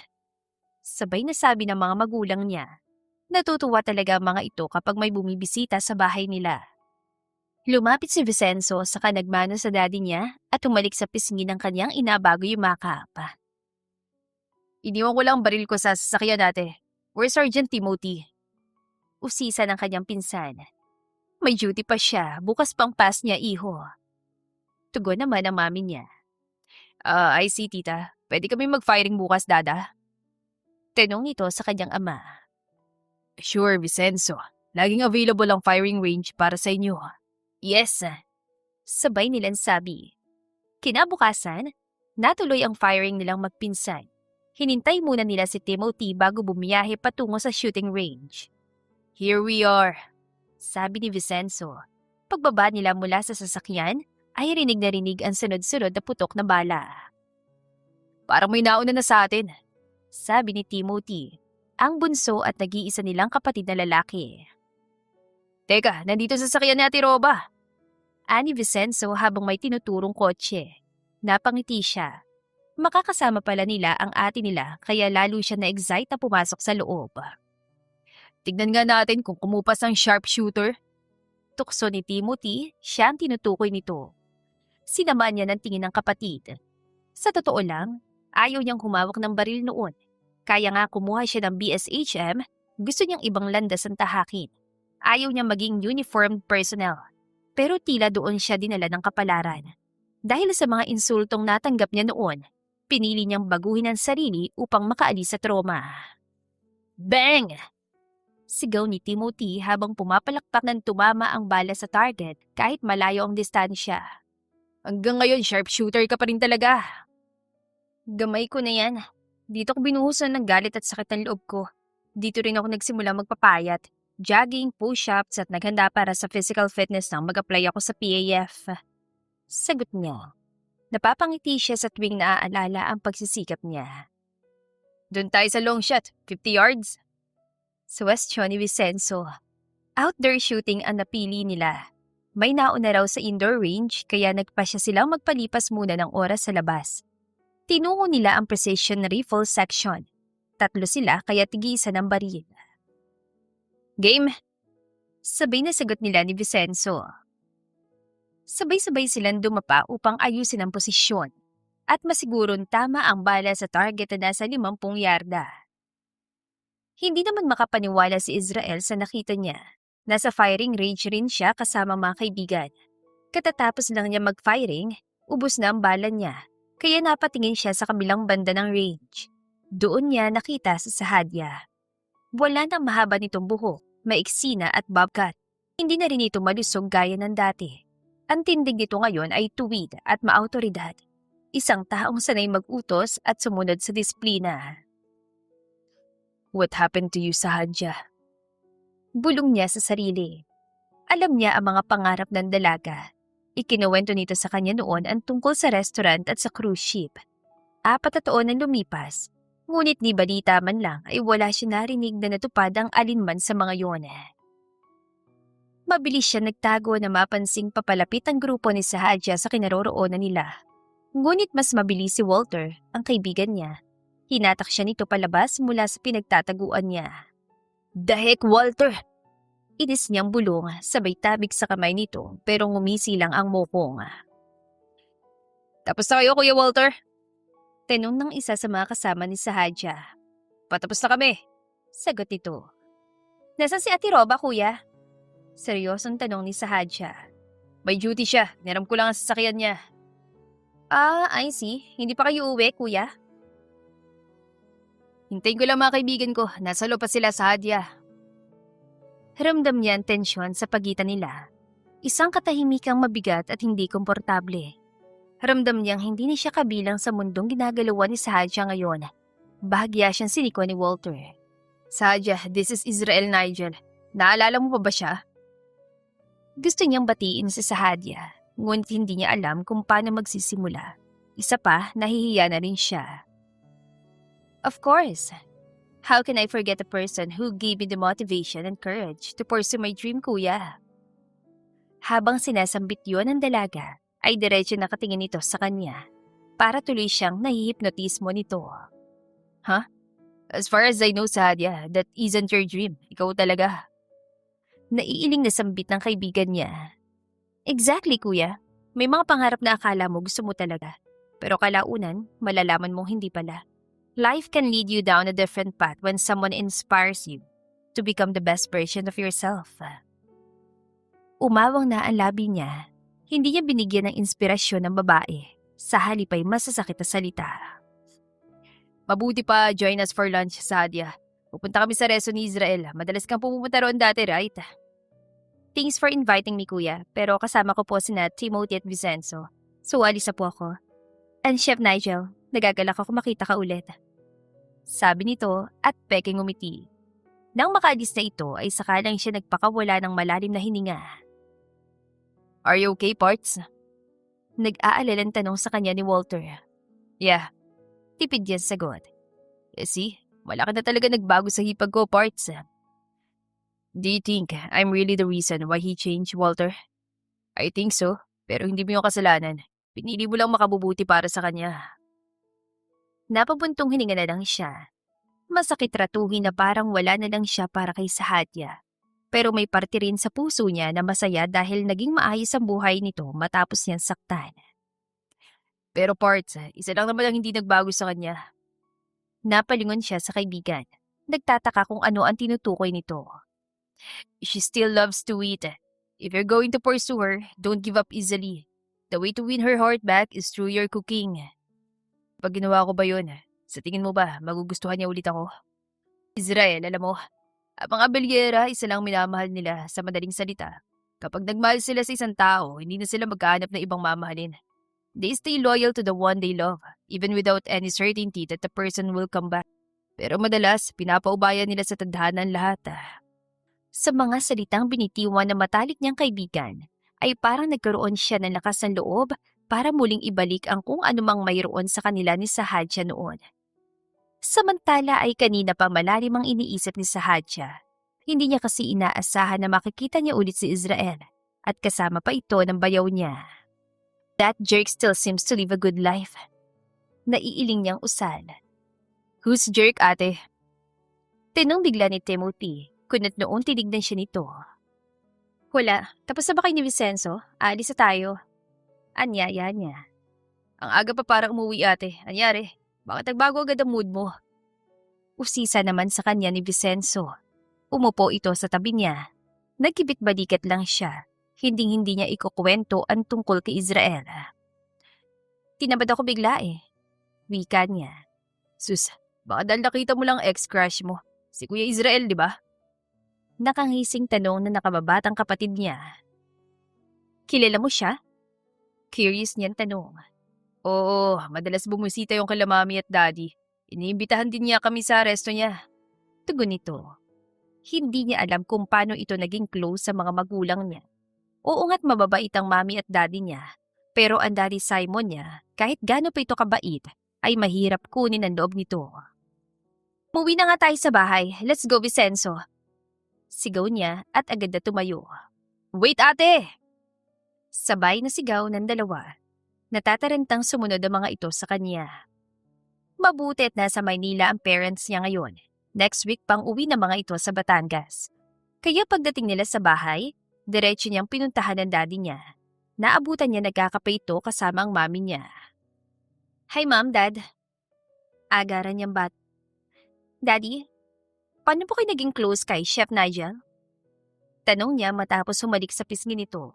Sabay na sabi ng mga magulang niya. Natutuwa talaga ang mga ito kapag may bumibisita sa bahay nila. Lumapit si Vicenzo saka nagmano sa daddy niya at tumalik sa pisngi ng kanyang ina bago yumakap. Iniwan ko lang baril ko sa sasakyan dati. Where's Sergeant Timothy? Usisa ng kanyang pinsan. May duty pa siya, bukas pang pass niya iho. Tugon naman ang mami niya. I see tita. Pwede kami mag-firing bukas dada? Tanong nito sa kanyang ama. Sure Vicenzo. Laging available ang firing range para sa inyo. Yes. Sabay nilang sabi. Kinabukasan, natuloy ang firing nilang magpinsan. Hinintay muna nila si Timothy bago bumiyahe patungo sa shooting range. Here we are, sabi ni Vicenzo. Pagbaba nila mula sa sasakyan, ay rinig na rinig ang sunod-sunod na putok na bala. Parang may nauna na sa atin, sabi ni Timothy, ang bunso at nag-iisa nilang kapatid na lalaki. Teka, nandito sa sasakyan ni Ate Roba. Ani Vicenzo habang may tinuturong kotse. Napangiti siya. Makakasama pala nila ang ate nila kaya lalo siya na-excite na pumasok sa loob. Tignan nga natin kung kumupas ang sharpshooter. Tukso ni Timothy, siya ang tinutukoy nito. Sinamaan niya ng tingin ng kapatid. Sa totoo lang, ayaw niyang humawak ng baril noon. Kaya nga kumuha siya ng BSHM, gusto niyang ibang landas ang tahakin. Ayaw niyang maging uniformed personnel. Pero tila doon siya dinala ng kapalaran. Dahil sa mga insultong natanggap niya noon, pinili niyang baguhin ang sarili upang makaalis sa trauma. Bang! Sigaw ni Timothy habang pumapalakpak ng tumama ang bala sa target kahit malayo ang distansya. Hanggang ngayon, sharpshooter ka pa rin talaga. Gamay ko na yan. Dito ko binuhusan ng galit at sakit ng loob ko. Dito rin ako nagsimula magpapayat. Jogging, push-ups at naghanda para sa physical fitness nang mag-apply ako sa PAF. Sagot niya. Napapangiti siya sa tuwing naaalala ang pagsisikap niya. Doon tayo sa long shot, 50 yards. Suwestyon ni Vicenzo. Outdoor shooting ang napili nila. May nauna raw sa indoor range kaya nagpasya silang magpalipas muna ng oras sa labas. Tinungo nila ang precision rifle section. 3 sila kaya tig-isa ng baril. Game? Sabay na sagot nila ni Vicenzo. Sabay-sabay silang dumapa upang ayusin ang posisyon at masigurong tama ang bala sa target na nasa 50 yarda. Hindi naman makapaniwala si Israel sa nakita niya. Nasa firing range rin siya kasama mga kaibigan. Katatapos lang niya mag-firing, ubos na ang bala niya, kaya napatingin siya sa kabilang banda ng range. Doon niya nakita sa Sahadya. Wala nang mahaba nitong buhok, maiksi na at bobcat. Hindi na rin ito malusog gaya ng dati. Ang tindig nito ngayon ay tuwid at maautoridad. Isang taong sanay mag-utos at sumunod sa disiplina. What happened to you, Sahadya? Bulong niya sa sarili. Alam niya ang mga pangarap ng dalaga. Ikinuwento nito sa kanya noon ang tungkol sa restaurant at sa cruise ship. 4 na taon ang lumipas, ngunit ni balita man lang ay wala siya narinig na natupad ang alinman sa mga yon. Mabilis siya nagtago na mapansing papalapit ang grupo ni Sahadya sa kinaroroonan nila. Ngunit mas mabilis si Walter, ang kaibigan niya. Hinatak siya nito palabas mula sa pinagtataguan niya. "The heck, Walter!" Inis niyang bulong, sabay tabig sa kamay nito pero ngumisi lang ang mukong. "Tapos na kayo, Kuya Walter?" Tanong ng isa sa mga kasama ni Sahadya. "Patapos na kami," sagot nito. "Nasaan si Ate Roba, Kuya?" Seryosong tanong ni Sahadya. "May duty siya, niram ko lang ang sasakyan niya." "Ah, I see. Hindi pa kayo uwi, Kuya?" "Hintayin ko lang mga kaibigan ko, nasa loob pa sila, Sahadya." Ramdam niya ang tensyon sa pagitan nila. Isang katahimikang mabigat at hindi komportable. Ramdam niyang hindi na siya kabilang sa mundong ginagalawan ni Sahadya ngayon. Bahagya siyang siniko ni Walter. "Sahadya, this is Israel Nigel. Naalala mo pa ba siya?" Gusto niyang batiin si Sahadya, ngunit hindi niya alam kung paano magsisimula. Isa pa, nahihiya na rin siya. "Of course. How can I forget a person who gave me the motivation and courage to pursue my dream, Kuya?" Habang sinasambit yun ng dalaga, ay diretso nakatingin ito sa kanya. Para tuloy siyang nahihipnotismo nito. "Huh? As far as I know, Sahadya, that isn't your dream. Ikaw talaga." Naiiling na sambit ng kaibigan niya. "Exactly, Kuya. May mga pangarap na akala mo gusto mo talaga. Pero kalaunan, malalaman mong hindi pala. Life can lead you down a different path when someone inspires you to become the best version of yourself." Umawang na ang labi niya. Hindi niya binigyan ng inspirasyon ng babae. Sa halip ay masasakit na salita. "Mabuti pa, join us for lunch, Sadia. Pupunta kami sa resto ni Israel. Madalas kang pumupunta roon dati, right?" "Thanks for inviting me, Kuya. Pero kasama ko po sina Timothy at Vicenzo. So alis na po ako. And Chef Nigel, nagagalak ako makita ka ulit." Sabi nito at peking umiti. Nang makaalis na ito ay sakalang siya nagpakawala ng malalim na hininga. "Are you okay, Parts?" Nag-aalalang tanong sa kanya ni Walter. "Yeah." Tipid yan sagot. See, malaki na talaga nagbago sa hipag ko, Parts." "Do you think I'm really the reason why he changed, Walter?" "I think so, pero hindi mo yung kasalanan. Pinili mo lang makabubuti para sa kanya." Napabuntong hininga na lang siya. Masakit ratuhin na parang wala na lang siya para kay Sahadya. Pero may parte rin sa puso niya na masaya dahil naging maayos ang buhay nito matapos niyang saktan. "Pero Parts, isa lang naman ang hindi nagbago sa kanya." Napalingon siya sa kaibigan. Nagtataka kung ano ang tinutukoy nito. "She still loves to eat. If you're going to pursue her, don't give up easily. The way to win her heart back is through your cooking." "Pag ginawa ko ba yun, sa tingin mo ba magugustuhan niya ulit ako?" "Israel, alam mo, ang mga Abelyera, isa lang minamahal nila sa madaling salita. Kapag nagmahal sila sa isang tao, hindi na sila maghahanap ng ibang mamahalin. They stay loyal to the one they love, even without any certainty that the person will come back. Pero madalas, pinapaubayan nila sa tadhana ang lahat." Sa mga salitang binitiwan ng matalik niyang kaibigan, ay parang nagkaroon siya ng lakas ng loob para muling ibalik ang kung anumang mayroon sa kanila ni Sahadya noon. Samantala ay kanina pang malalim ang iniisip ni Sahadya. Hindi niya kasi inaasahan na makikita niya ulit si Israel at kasama pa ito ng bayaw niya. That jerk still seems to live a good life. Naiiling niyang usal. "Who's jerk, ate?" Tinong bigla ni Timothy, kunat noon tinignan siya nito. "Wala, tapos na ba kayo ni Vicenzo? Aalis na tayo." Anyaya niya. "Ang aga pa para umuwi, ate. Anyari? Bakit nagbago agad ang mood mo?" Usisa naman sa kanya ni Vicenzo. Umupo ito sa tabi niya. Nagkibit-balikat lang siya. Hinding-hindi niya ikukwento ang tungkol kay Israel. "Tinamad ako bigla eh." Wika niya. "Sus, baka dahil nakita mo lang ex-crush mo. Si Kuya Israel, di ba?" Nakangising tanong na nakababatang kapatid niya. "Kilala mo siya?" Curious niyang tanong. "Oo, madalas bumusita yung kala mami at daddy. Iniimbitahan din niya kami sa resto niya." Tugon nito. Hindi niya alam kung paano ito naging close sa mga magulang niya. Oo nga't mababait ang mami at daddy niya. Pero ang daddy Simon niya, kahit gaano pa ito kabait, ay mahirap kunin ang loob nito. "Muwi na nga tayo sa bahay. Let's go, Vicenzo." Sigaw niya at agad na tumayo. "Wait, ate!" Sabay na sigaw ng dalawa. Natatarantang sumunod ang mga ito sa kanya. Mabuti at nasa Maynila ang parents niya ngayon. Next week pang uwi ng mga ito sa Batangas. Kaya pagdating nila sa bahay, diretso niyang pinuntahan ng daddy niya. Naabutan niya nagkakape ito kasama ang mami niya. Hi mom, dad. Agaran niyang Daddy, paano po kayo naging close kay Chef Nigel? Tanong niya matapos humalik sa pisngi nito.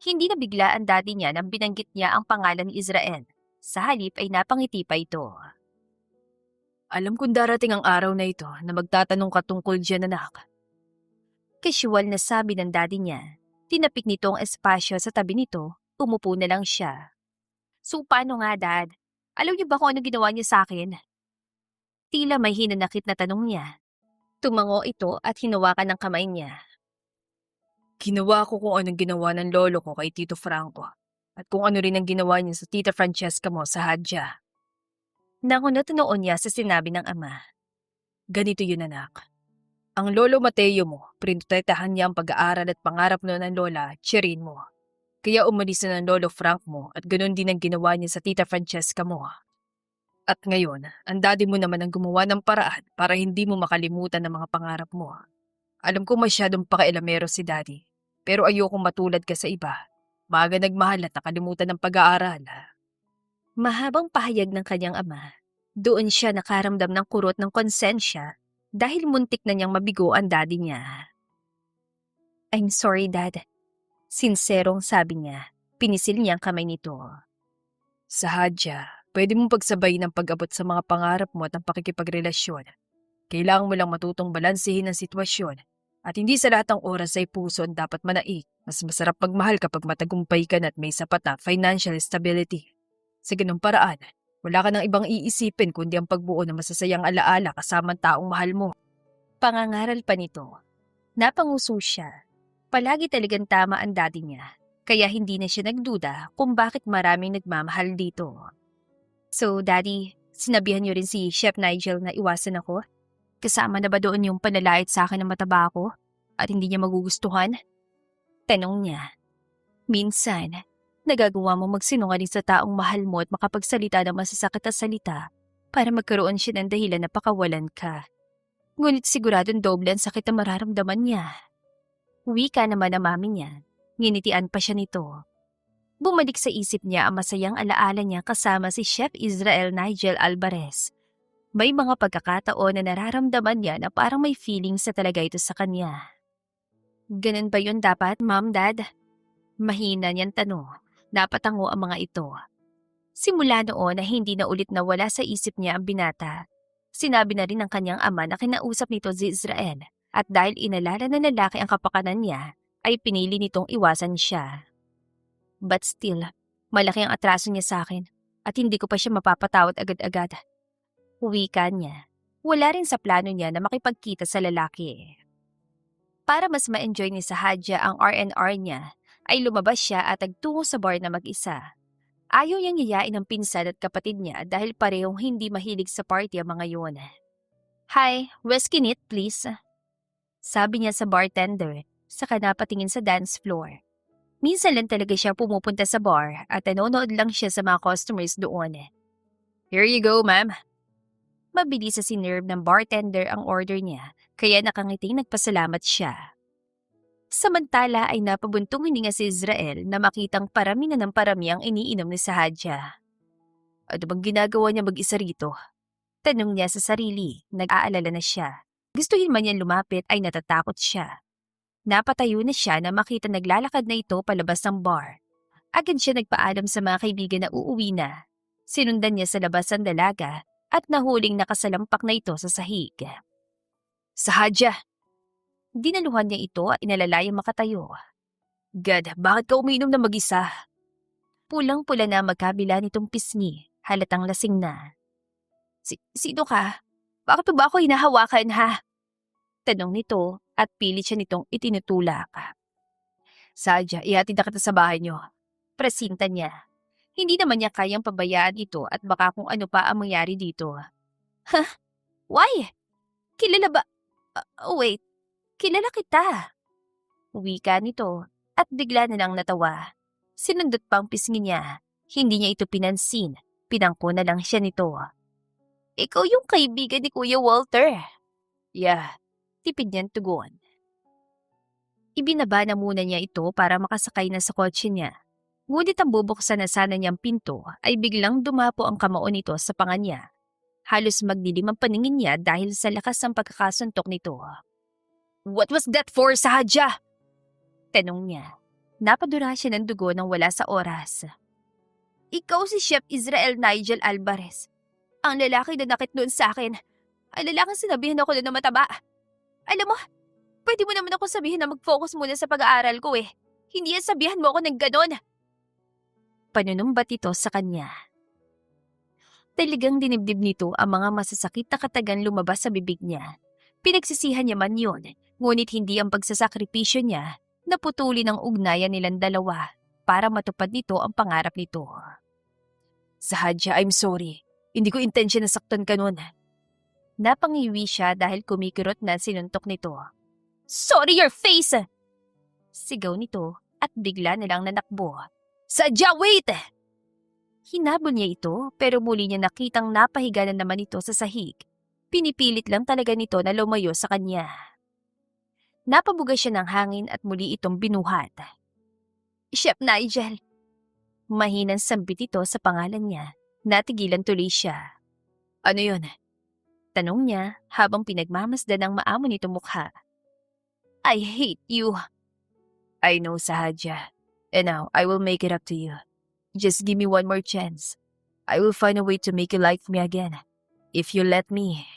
Hindi na bigla ang daddy niya nang binanggit niya ang pangalan ni Israel. Sa halip ay napangiti pa ito. Alam kong darating ang araw na ito na magtatanong ka tungkol dyan, anak. Casual na sabi ng daddy niya. Tinapik nito ang espasyo sa tabi nito, umupo na lang siya. So paano nga, dad? Alam niyo ba kung ano ginawa niya sa akin? Tila may hinanakit na tanong niya. Tumango ito at hinawakan ng kamay niya. Ginawa ko kung anong ginawa ng lolo ko kay Tito Franco at kung ano rin ang ginawa niya sa Tita Francesca mo sa Hadja. Nangunot noon niya sa sinabi ng ama. Ganito yun, anak. Ang lolo Mateo mo, prinotetahan niya ang pag-aaral at pangarap no ng lola, Chirin mo. Kaya umalis na ng lolo Frank mo at ganoon din ang ginawa niya sa Tita Francesca mo. At ngayon, ang daddy mo naman ang gumawa ng paraan para hindi mo makalimutan ang mga pangarap mo. Alam ko masyadong pakailamero si daddy, pero ayokong matulad ka sa iba. Maaga nagmahal at nakalimutan ng pag-aaral. Mahabang pahayag ng kanyang ama. Doon siya nakaramdam ng kurot ng konsensya dahil muntik na niyang mabigo ang daddy niya. I'm sorry, Dad. Sinserong sabi niya. Pinisil niya ang kamay nito. Sa Hadja, pwede mong pagsabayin ang pag-abot sa mga pangarap mo at ang pakikipagrelasyon. Kailangan mo lang matutong balansehin ang sitwasyon. At hindi sa lahat ng oras ay puso ang dapat manaig. Mas masarap magmahal kapag matagumpay ka na at may sapat na financial stability. Sa ganung paraan, wala ka nang ibang iisipin kundi ang pagbuo ng masasayang alaala kasama ang taong mahal mo. Pangangaral pa nito. Napanguso siya. Palagi talagang tama ang daddy niya. Kaya hindi na siya nagduda kung bakit maraming nagmamahal dito. So, Daddy, sinabihan niyo rin si Chef Nigel na iwasan ako? Kasama na ba doon yung panalait sa akin na mataba ako? At hindi niya magugustuhan? Tanong niya. Minsan, nagagawa mo magsinungaling sa taong mahal mo at makapagsalita ng masasakit na salita para magkaroon siya ng dahilan na pakawalan ka. Ngunit siguradong doble ang sakit na mararamdaman niya. Wika naman ang mami niya. Nginitian pa siya nito. Bumalik sa isip niya ang masayang alaala niya kasama si Chef Israel Nigel Alvarez. May mga pagkakataon na nararamdaman niya na parang may feeling sa talaga ito sa kanya. Ganun ba yun dapat, Mom, Dad? Mahina niyang tanong. Napatango ang mga ito. Simula noon na hindi na ulit nawala sa isip niya ang binata. Sinabi na rin ng kanyang ama na kinausap nito si Israel at dahil inalala na lalaki ang kapakanan niya, ay pinili nitong iwasan siya. But still, malaki ang atraso niya sa akin at hindi ko pa siya mapapatawad agad-agad. Wika niya. Wala rin sa plano niya na makipagkita sa lalaki. Para mas ma-enjoy ni Sahadja ang R&R niya, ay lumabas siya at nagtungo sa bar na mag-isa. Ayaw niyang yayain ng pinsan at kapatid niya dahil parehong hindi mahilig sa party ang mga yun. Hi, whiskey neat please. Sabi niya sa bartender, saka napatingin sa dance floor. Minsan lang talaga siya pumupunta sa bar at nanonood lang siya sa mga customers doon. Here you go, ma'am. Mabilis sa sinerve ng bartender ang order niya, kaya nakangiting nagpasalamat siya. Samantala ay napabuntong hininga si Israel na makitang parami na ng parami ang iniinom ni Sahadja. Ano bang ginagawa niya mag-isa rito? Tanong niya sa sarili, nag-aalala na siya. Gustuhin man niyang lumapit ay natatakot siya. Napatayo na siya na makita naglalakad na ito palabas ng bar. Agad siya nagpaalam sa mga kaibigan na uuwi na. Sinundan niya sa labas ang dalaga at nahuling nakasalampak na ito sa sahig. Sahadja! Dinaluhan niya ito at inalalayang makatayo. God, bakit ka umiinom na mag-isa? Pulang-pula na magkabila nitong pisngi, halatang lasing na. Sino ka? Bakit pa ba ako hinahawakan ha? Tanong nito at pilit siya nitong itinutulak. Sadya, ihatid na kita sa bahay niyo. Presinta niya. Hindi naman niya kayang pabayaan ito at baka kung ano pa ang mangyari dito. Huh? Why? Kilala ba? Wait, kilala kita. Wika nito at bigla na lang natawa. Sinundot pa ang pisngi niya. Hindi niya ito pinansin. Pinangko na lang siya nito. Ikaw yung kaibigan ni Kuya Walter. Yeah, tipid niyang tugon. Ibinaba na muna niya ito para makasakay na sa kotse niya. Ngunit ang bubuksan na sana niyang pinto ay biglang dumapo ang kamao nito sa panga niya. Halos magdilim ang paningin niya dahil sa lakas ng pagkakasuntok nito. What was that for, Sahadya? Tanong niya. Napadura siya ng dugo nang wala sa oras. Ikaw si Chef Israel Nigel Alvarez. Ang lalaki na nakit doon sa akin. Ang lalaking sinabihan ako na mataba. Alam mo, pwede mo naman ako sabihin na mag-focus muna sa pag-aaral ko eh. Hindi yan sabihan mo ako ng ganon. Panunumbat ito sa kanya. Talagang dinibdib nito ang mga masasakit na katagan lumabas sa bibig niya. Pinagsisihan niya man yun, ngunit hindi ang pagsasakripisyo niya na putulin ang ugnayan nilang dalawa para matupad nito ang pangarap nito. Sahadya, I'm sorry. Hindi ko intensyon na saktan ka nun. Napangiwi siya dahil kumikirot na sinuntok nito. Sorry your face! Sigaw nito at bigla nilang nanakbo. Sadya, wait! Hinabol niya ito pero muli niya nakitang napahiga na naman ito sa sahig. Pinipilit lang talaga nito na lumayo sa kanya. Napabuga siya ng hangin at muli itong binuhat. Chef Nigel. Mahinang sambit ito sa pangalan niya. Natigilan tuloy siya. Ano yun? Tanong niya habang pinagmamasdan ng maamo nitong mukha. I hate you. I know, Sahadya. And now, I will make it up to you. Just give me one more chance. I will find a way to make you like me again. If you let me.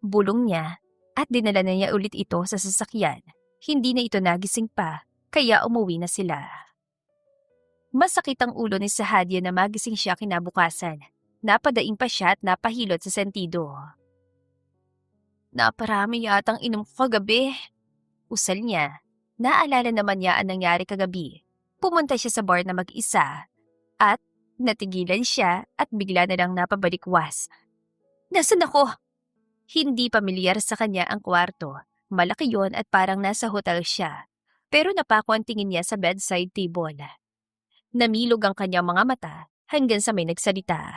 Bulong niya at dinala na niya ulit ito sa sasakyan. Hindi na ito nagising pa, kaya umuwi na sila. Masakit ang ulo ni Sahadya na magising siya kinabukasan. Napadaing pa siya at napahilot sa sentido. Naparami yatang inom ko kagabi. Usal niya. Naalala naman niya ang nangyari kagabi. Pumunta siya sa bar na mag-isa at natigilan siya at bigla na lang napabalikwas. Nasaan ako? Hindi pamilyar sa kanya ang kwarto. Malaki yon at parang nasa hotel siya. Pero napako ang tingin niya sa bedside table. Namilog ang kanyang mga mata hanggang sa may nagsalita.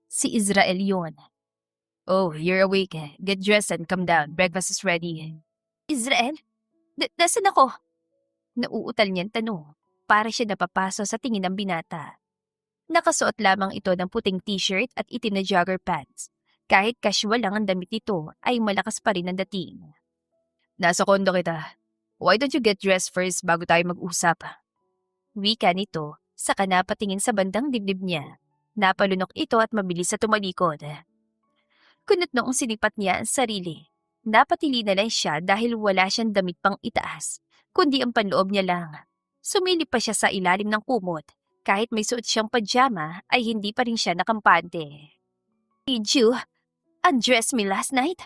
Si Israel yon. Oh, you're awake. Get dressed and come down. Breakfast is ready. Israel? Nasaan ako? Nauutal niyang tanong. Para siya napapaso sa tingin ng binata. Nakasuot lamang ito ng puting t-shirt at itim na jogger pants. Kahit casual lang ang damit nito, ay malakas pa rin ang dating. Nasa kondo kita. Why don't you get dressed first bago tayo mag-usap? Wika nito, saka napatingin sa bandang dibdib niya. Napalunok ito at mabilis sa tumalikod. Kunot noong sinipat niya ang sarili. Napatili na lang siya dahil wala siyang damit pang itaas, kundi ang panloob niya lang. Sumilip pa siya sa ilalim ng kumot. Kahit may suot siyang pajama, ay hindi pa rin siya nakampante. Did you undress me last night?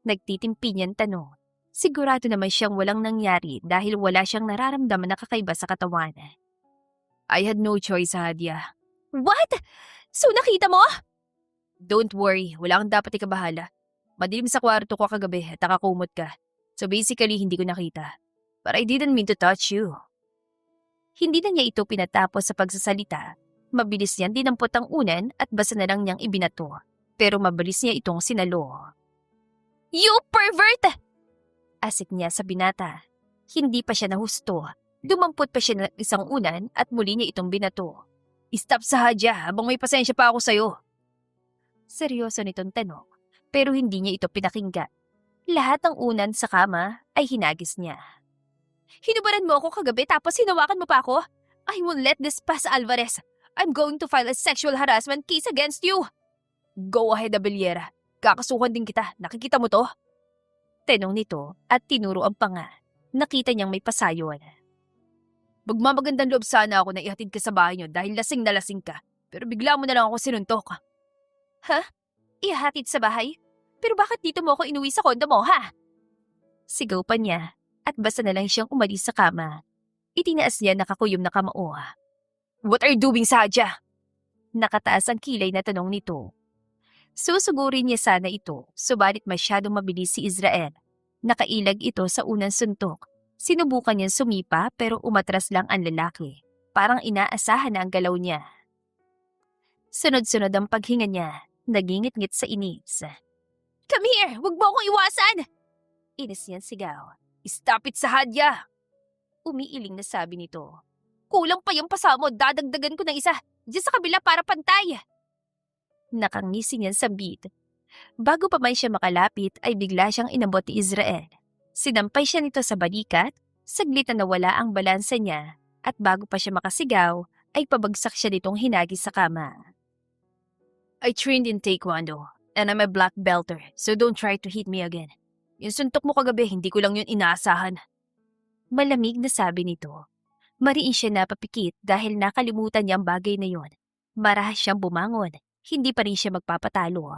Nagtitimpi niyang tanong. Sigurado naman siyang walang nangyari dahil wala siyang nararamdaman na kakaiba sa katawan. I had no choice, Hadia. What? So nakita mo? Don't worry, wala kang dapat ikabahala. Madilim sa kwarto ko kagabi at nakakumot ka. So basically, hindi ko nakita. But I didn't mean to touch you. Hindi na niya ito pinatapos sa pagsasalita. Mabilis niyang dinampot ang unan at basa na lang niyang ibinato. Pero mabilis niya itong sinalo. You pervert! Asik niya sa binata. Hindi pa siya nahusto. Dumampot pa siya ng isang unan at muli niya itong binato. Stop sa Hadya habang may pasensya pa ako sa'yo. Seryoso nitong tanong, pero hindi niya ito pinakinggan. Lahat ng unan sa kama ay hinagis niya. Hinubaran mo ako kagabi tapos hinawakan mo pa ako? I won't let this pass, Alvarez. I'm going to file a sexual harassment case against you. Go ahead, Abellera. Kakasuhan din kita. Nakikita mo to? Tanong nito at tinuro ang panga. Nakita niyang may pasayon. Magmamagandang loob sana ako na ihatid ka sa bahay niyo dahil lasing na lasing ka. Pero bigla mo na lang ako sinuntok. Ha? Ihatid sa bahay? Pero bakit dito mo ako inuwi sa kondo mo, ha? Sigaw pa niya at basta na lang siyang umalis sa kama. Itinaas niya nakakuyom na kamao. What are you doing, Sadya? Nakataas ang kilay na tanong nito. Susugurin niya sana ito, subalit masyadong mabilis si Israel. Nakailag ito sa unang suntok. Sinubukan niyang sumipa pero umatras lang ang lalaki. parang inaasahan na ang galaw niya. Sunod-sunod ang paghinga niya, nagingit-ngit sa inis. Come here! Huwag mo akong iwasan! Inis niyang sigaw. Stop it, Sahadya! Umiiling na sabi nito. Kulang pa yung pasamo, dadagdagan ko ng isa. Diyan sa kabila para pantay. Nakangisi niyang sambit. Bago pa man siya makalapit ay bigla siyang inabot ni Israel. Sinampay siya nito sa balikat, saglit na nawala ang balansa niya, at bago pa siya makasigaw ay pabagsak siya nitong hinagis sa kama. I trained in Taekwondo, and I'm a black belter, so don't try to hit me again. Yung suntok mo kagabi, hindi ko lang yun inaasahan. Malamig na sabi nito. Mariin siya napapikit dahil nakalimutan niya ang bagay na yon. Marahas siyang bumangon, hindi pa rin siya magpapatalo.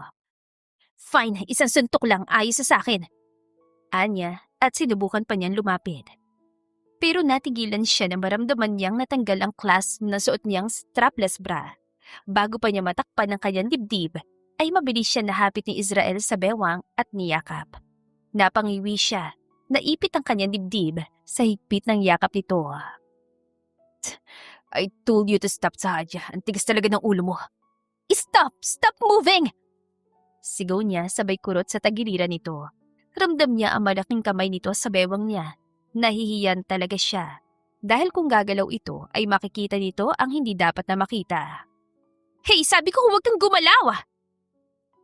Fine, isang suntok lang, ayos sa akin. Anya, at sinubukan pa niyang lumapit. Pero natigilan siya na maramdaman niyang natanggal ang clasp na suot niyang strapless bra. Bago pa niya matakpan ang kanyang dibdib, ay mabilis siya nahapit ni Israel sa bewang at niyakap. Napangiwi siya, naipit ang kanyang dibdib sa higpit ng yakap nito. I told you to stop, Sahadya. Ang tigas talaga ng ulo mo. Stop! Stop moving! Sigaw niya sabay kurot sa tagiliran nito. Ramdam niya ang malaking kamay nito sa bewang niya. Nahihiyan talaga siya. Dahil kung gagalaw ito ay makikita nito ang hindi dapat na makita. Hey, sabi ko huwag kang gumalaw!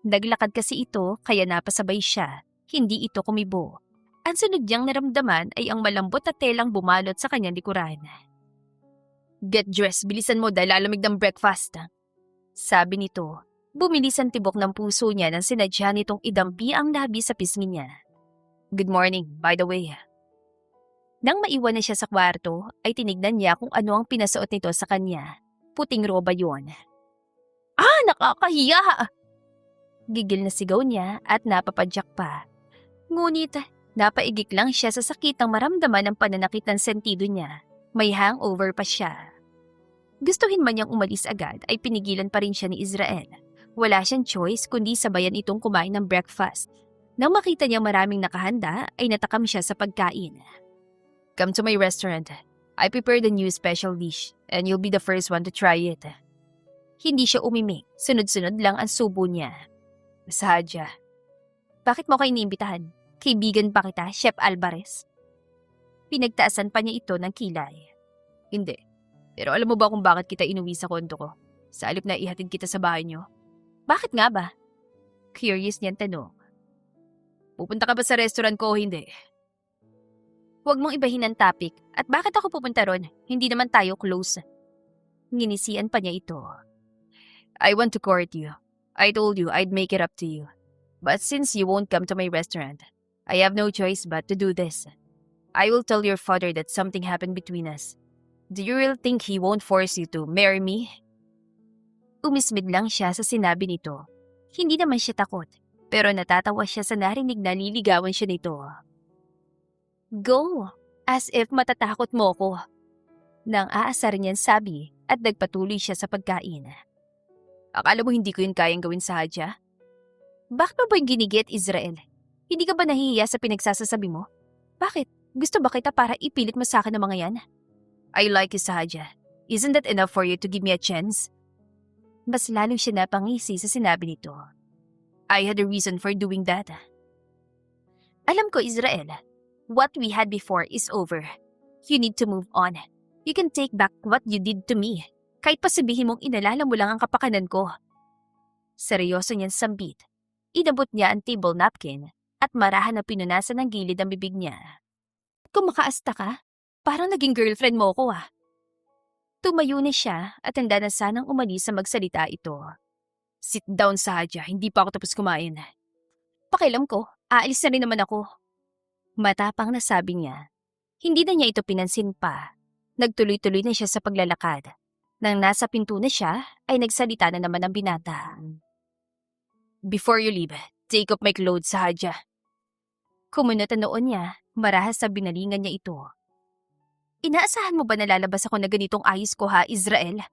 Naglakad kasi ito kaya napasabay siya. Hindi ito kumibo. Ang sunod niyang naramdaman ay ang malambot na telang bumalot sa kanyang likuran. Get dressed, bilisan mo dahil lalamig ng breakfast. Sabi nito. Bumilis ang tibok ng puso niya nang sinadya nitong idampi ang labi sa pisngi niya. Good morning, by the way. Nang maiwan na siya sa kwarto, ay tinignan niya kung ano ang pinasuot nito sa kanya. Puting roba yun. Ah, nakakahiya! Gigil na sigaw niya at napapadyak pa. Ngunit, napaigik lang siya sa sakit ng maramdaman ng pananakit ng sentido niya. May hangover pa siya. Gustuhin man niyang umalis agad ay pinigilan pa rin siya ni Israel. Wala siyang choice kundi sabayan itong kumain ng breakfast. Nang makita niya maraming nakahanda ay natakam siya sa pagkain. Come to my restaurant. I prepared a new special dish and you'll be the first one to try it. Hindi siya umimik. Sunod-sunod lang ang subo niya. Sahadya. Bakit mo kayo iniimbitahan? Kaibigan pa kita, Chef Alvarez? Pinagtaasan pa niya ito ng kilay. Hindi. Pero alam mo ba kung bakit kita inuwi sa kondo ko? Sa alip na ihatid kita sa bahay niyo? Bakit nga ba? Curious niyang tanong. Pupunta ka ba sa restaurant ko o hindi? Huwag mong ibahin ang topic. At bakit ako pupunta ron? Hindi naman tayo close. Nginisian pa niya ito. I want to court you. I told you I'd make it up to you. But since you won't come to my restaurant, I have no choice but to do this. I will tell your father that something happened between us. Do you really think he won't force you to marry me? Umismid lang siya sa sinabi nito. Hindi naman siya takot, pero natatawa siya sa narinig na liligawan siya nito. Go! As if matatakot mo ko. Nang aasar niyan sabi at nagpatuloy siya sa pagkain. Akala mo hindi ko yun kayang gawin sa Hadya? Bakit mo ba yung ginigit, Israel? Hindi ka ba nahihiya sa pinagsasasabi mo? Bakit? Gusto ba kita para ipilit mo sa akin ang mga yan? I like you, Sahadya. Isn't that enough for you to give me a chance? Mas lalo siya napangisi sa sinabi nito. I had a reason for doing that. Alam ko, Israel. What we had before is over. You need to move on. You can take back what you did to me. Kahit pa sabihin mong inalala mo lang ang kapakanan ko. Seryoso niyang sambit. Inabot niya ang table napkin at marahan na pinunasan ng gilid ang bibig niya. Kung makaasta ka, parang naging girlfriend mo ko ah. Tumayo na siya at handa na sanang umalis sa magsalita ito. Sit down, Sahadya. Hindi pa ako tapos kumain. Pakialam ko, aalis na rin naman ako. Matapang na sabi niya. Hindi na niya ito pinansin pa. Nagtuloy-tuloy na siya sa paglalakad. Nang nasa pinto na siya, ay nagsalita na naman ang binata. Before you leave, take off my clothes, Sahadya. Kumunot ang noon niya, marahas sa binalingan niya ito. Inaasahan mo ba na lalabas ako na ganitong ayos ko ha, Israel?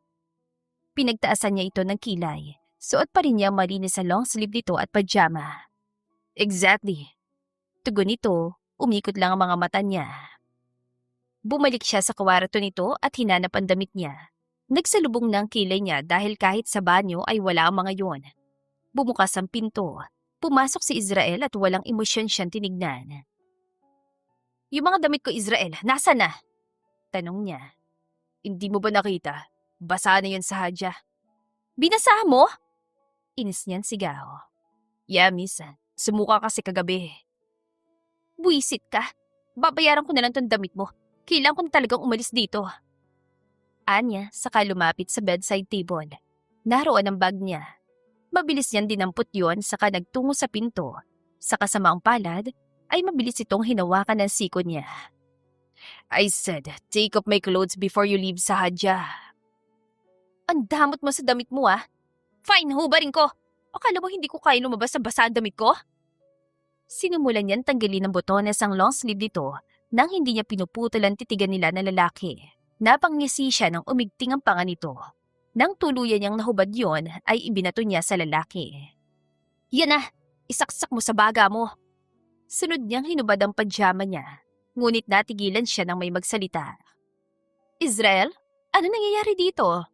Pinagtaasan niya ito ng kilay. Suot pa rin niya malinis sa long sleeve nito at pajama. Exactly. Tugon nito, umikot lang ang mga mata niya. Bumalik siya sa kwarto nito at hinanap ang damit niya. Nagsalubong ng kilay niya dahil kahit sa banyo ay wala ang mga yon. Bumukas ang pinto. Pumasok si Israel at walang emosyon siyang tinignan. Yung mga damit ko, Israel, nasa na? Tanong niya. Hindi mo ba nakita? Basa na yun sa hadya. Binasa mo? Inis niyan sigaw. Yeah, miss. Sumuka kasi kagabi. Buisit ka. Babayaran ko na lang tong damit mo. Kailangan ko na talagang umalis dito. Anya, saka lumapit sa bedside table. Naroon ang bag niya. Mabilis niyang dinampot yon saka nagtungo sa pinto. Sa kasamaang palad, ay mabilis itong hinawakan ng siko niya. I said, take off my clothes before you leave sa hadya. Ang damot mo sa damit mo Fine, hubarin ko. Akala mo hindi ko kaya lumabas sa basa ang damit ko? Sinumulan niyan tanggalin ng botones ang long sleeve nito nang hindi niya pinuputol ang titigan nila na lalaki. Napangyasi siya nang umigting ang panga nito. Nang tuluyan niyang nahubad yon ay ibinato niya sa lalaki. Yan na, isaksak mo sa baga mo. Sunod niyang hinubad ang pajama niya, ngunit natigilan siya nang may magsalita. Israel, ano nangyayari dito?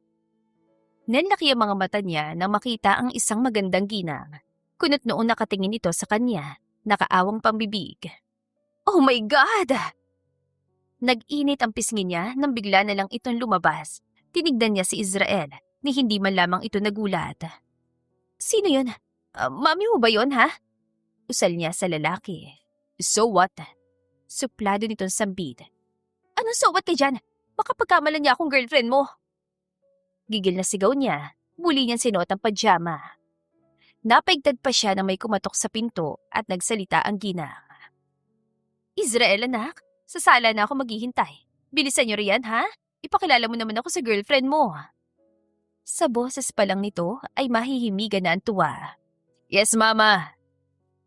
Nanlaki ang mga mata niya nang makita ang isang magandang ginang. Kunot noong nakatingin ito sa kanya, nakaawang pambibig. Oh my God! Nag-init ang pisngi niya nang bigla na lang itong lumabas. Tinignan niya si Israel, ni hindi man lamang ito nagulat. Sino yun? Mami mo ba yun, ha? Usal niya sa lalaki. So what? Suplado nitong sambid. Anong so what ka dyan? Baka pagkamalan niya akong girlfriend mo. Gigil na sigaw niya, muli niyang sinuot ang pajama. Napaigtad pa siya na may kumatok sa pinto at nagsalita ang ginang. Israel, anak, sa sala na ako maghihintay. Bilisan niyo riyan, ha? Ipakilala mo naman ako sa girlfriend mo. Sa boses pa lang nito ay mahihimigan na ang tuwa. Yes, mama.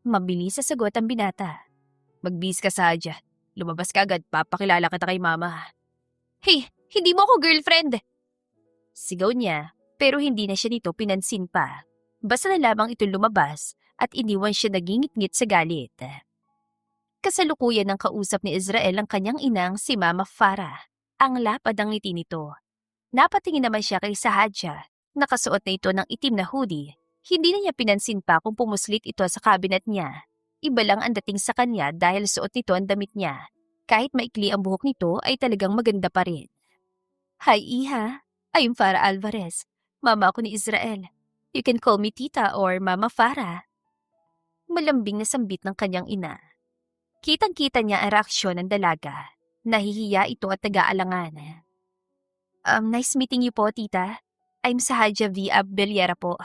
Mabilis sa sagot ang binata. Magbihis ka sa hadya. Lumabas ka agad, papakilala kita kay mama. Hey, hindi mo ako girlfriend! Sigaw niya, pero hindi na siya nito pinansin pa. Basta na lamang ito lumabas at iniwan siya nagingit-ngit sa galit. Kasalukuyan ng kausap ni Israel ang kanyang inang si Mama Farah. Ang lapad ang ngiti nito. Napatingin naman siya kay Sahadya. Nakasuot na ito ng itim na hoodie. Hindi na niya pinansin pa kung pumuslit ito sa cabinet niya. Iba lang ang dating sa kanya dahil suot nito ang damit niya. Kahit maikli ang buhok nito ay talagang maganda pa rin. Hi, Iha. I'm Farah Alvarez. Mama ako ni Israel. You can call me Tita or Mama Farah. Malambing na sambit ng kanyang ina. Kitang-kita niya ang reaksyon ng dalaga. Nahihiya ito at nag-aalangan. Nice meeting you po, Tita. I'm Sahadya V. Abeliera po.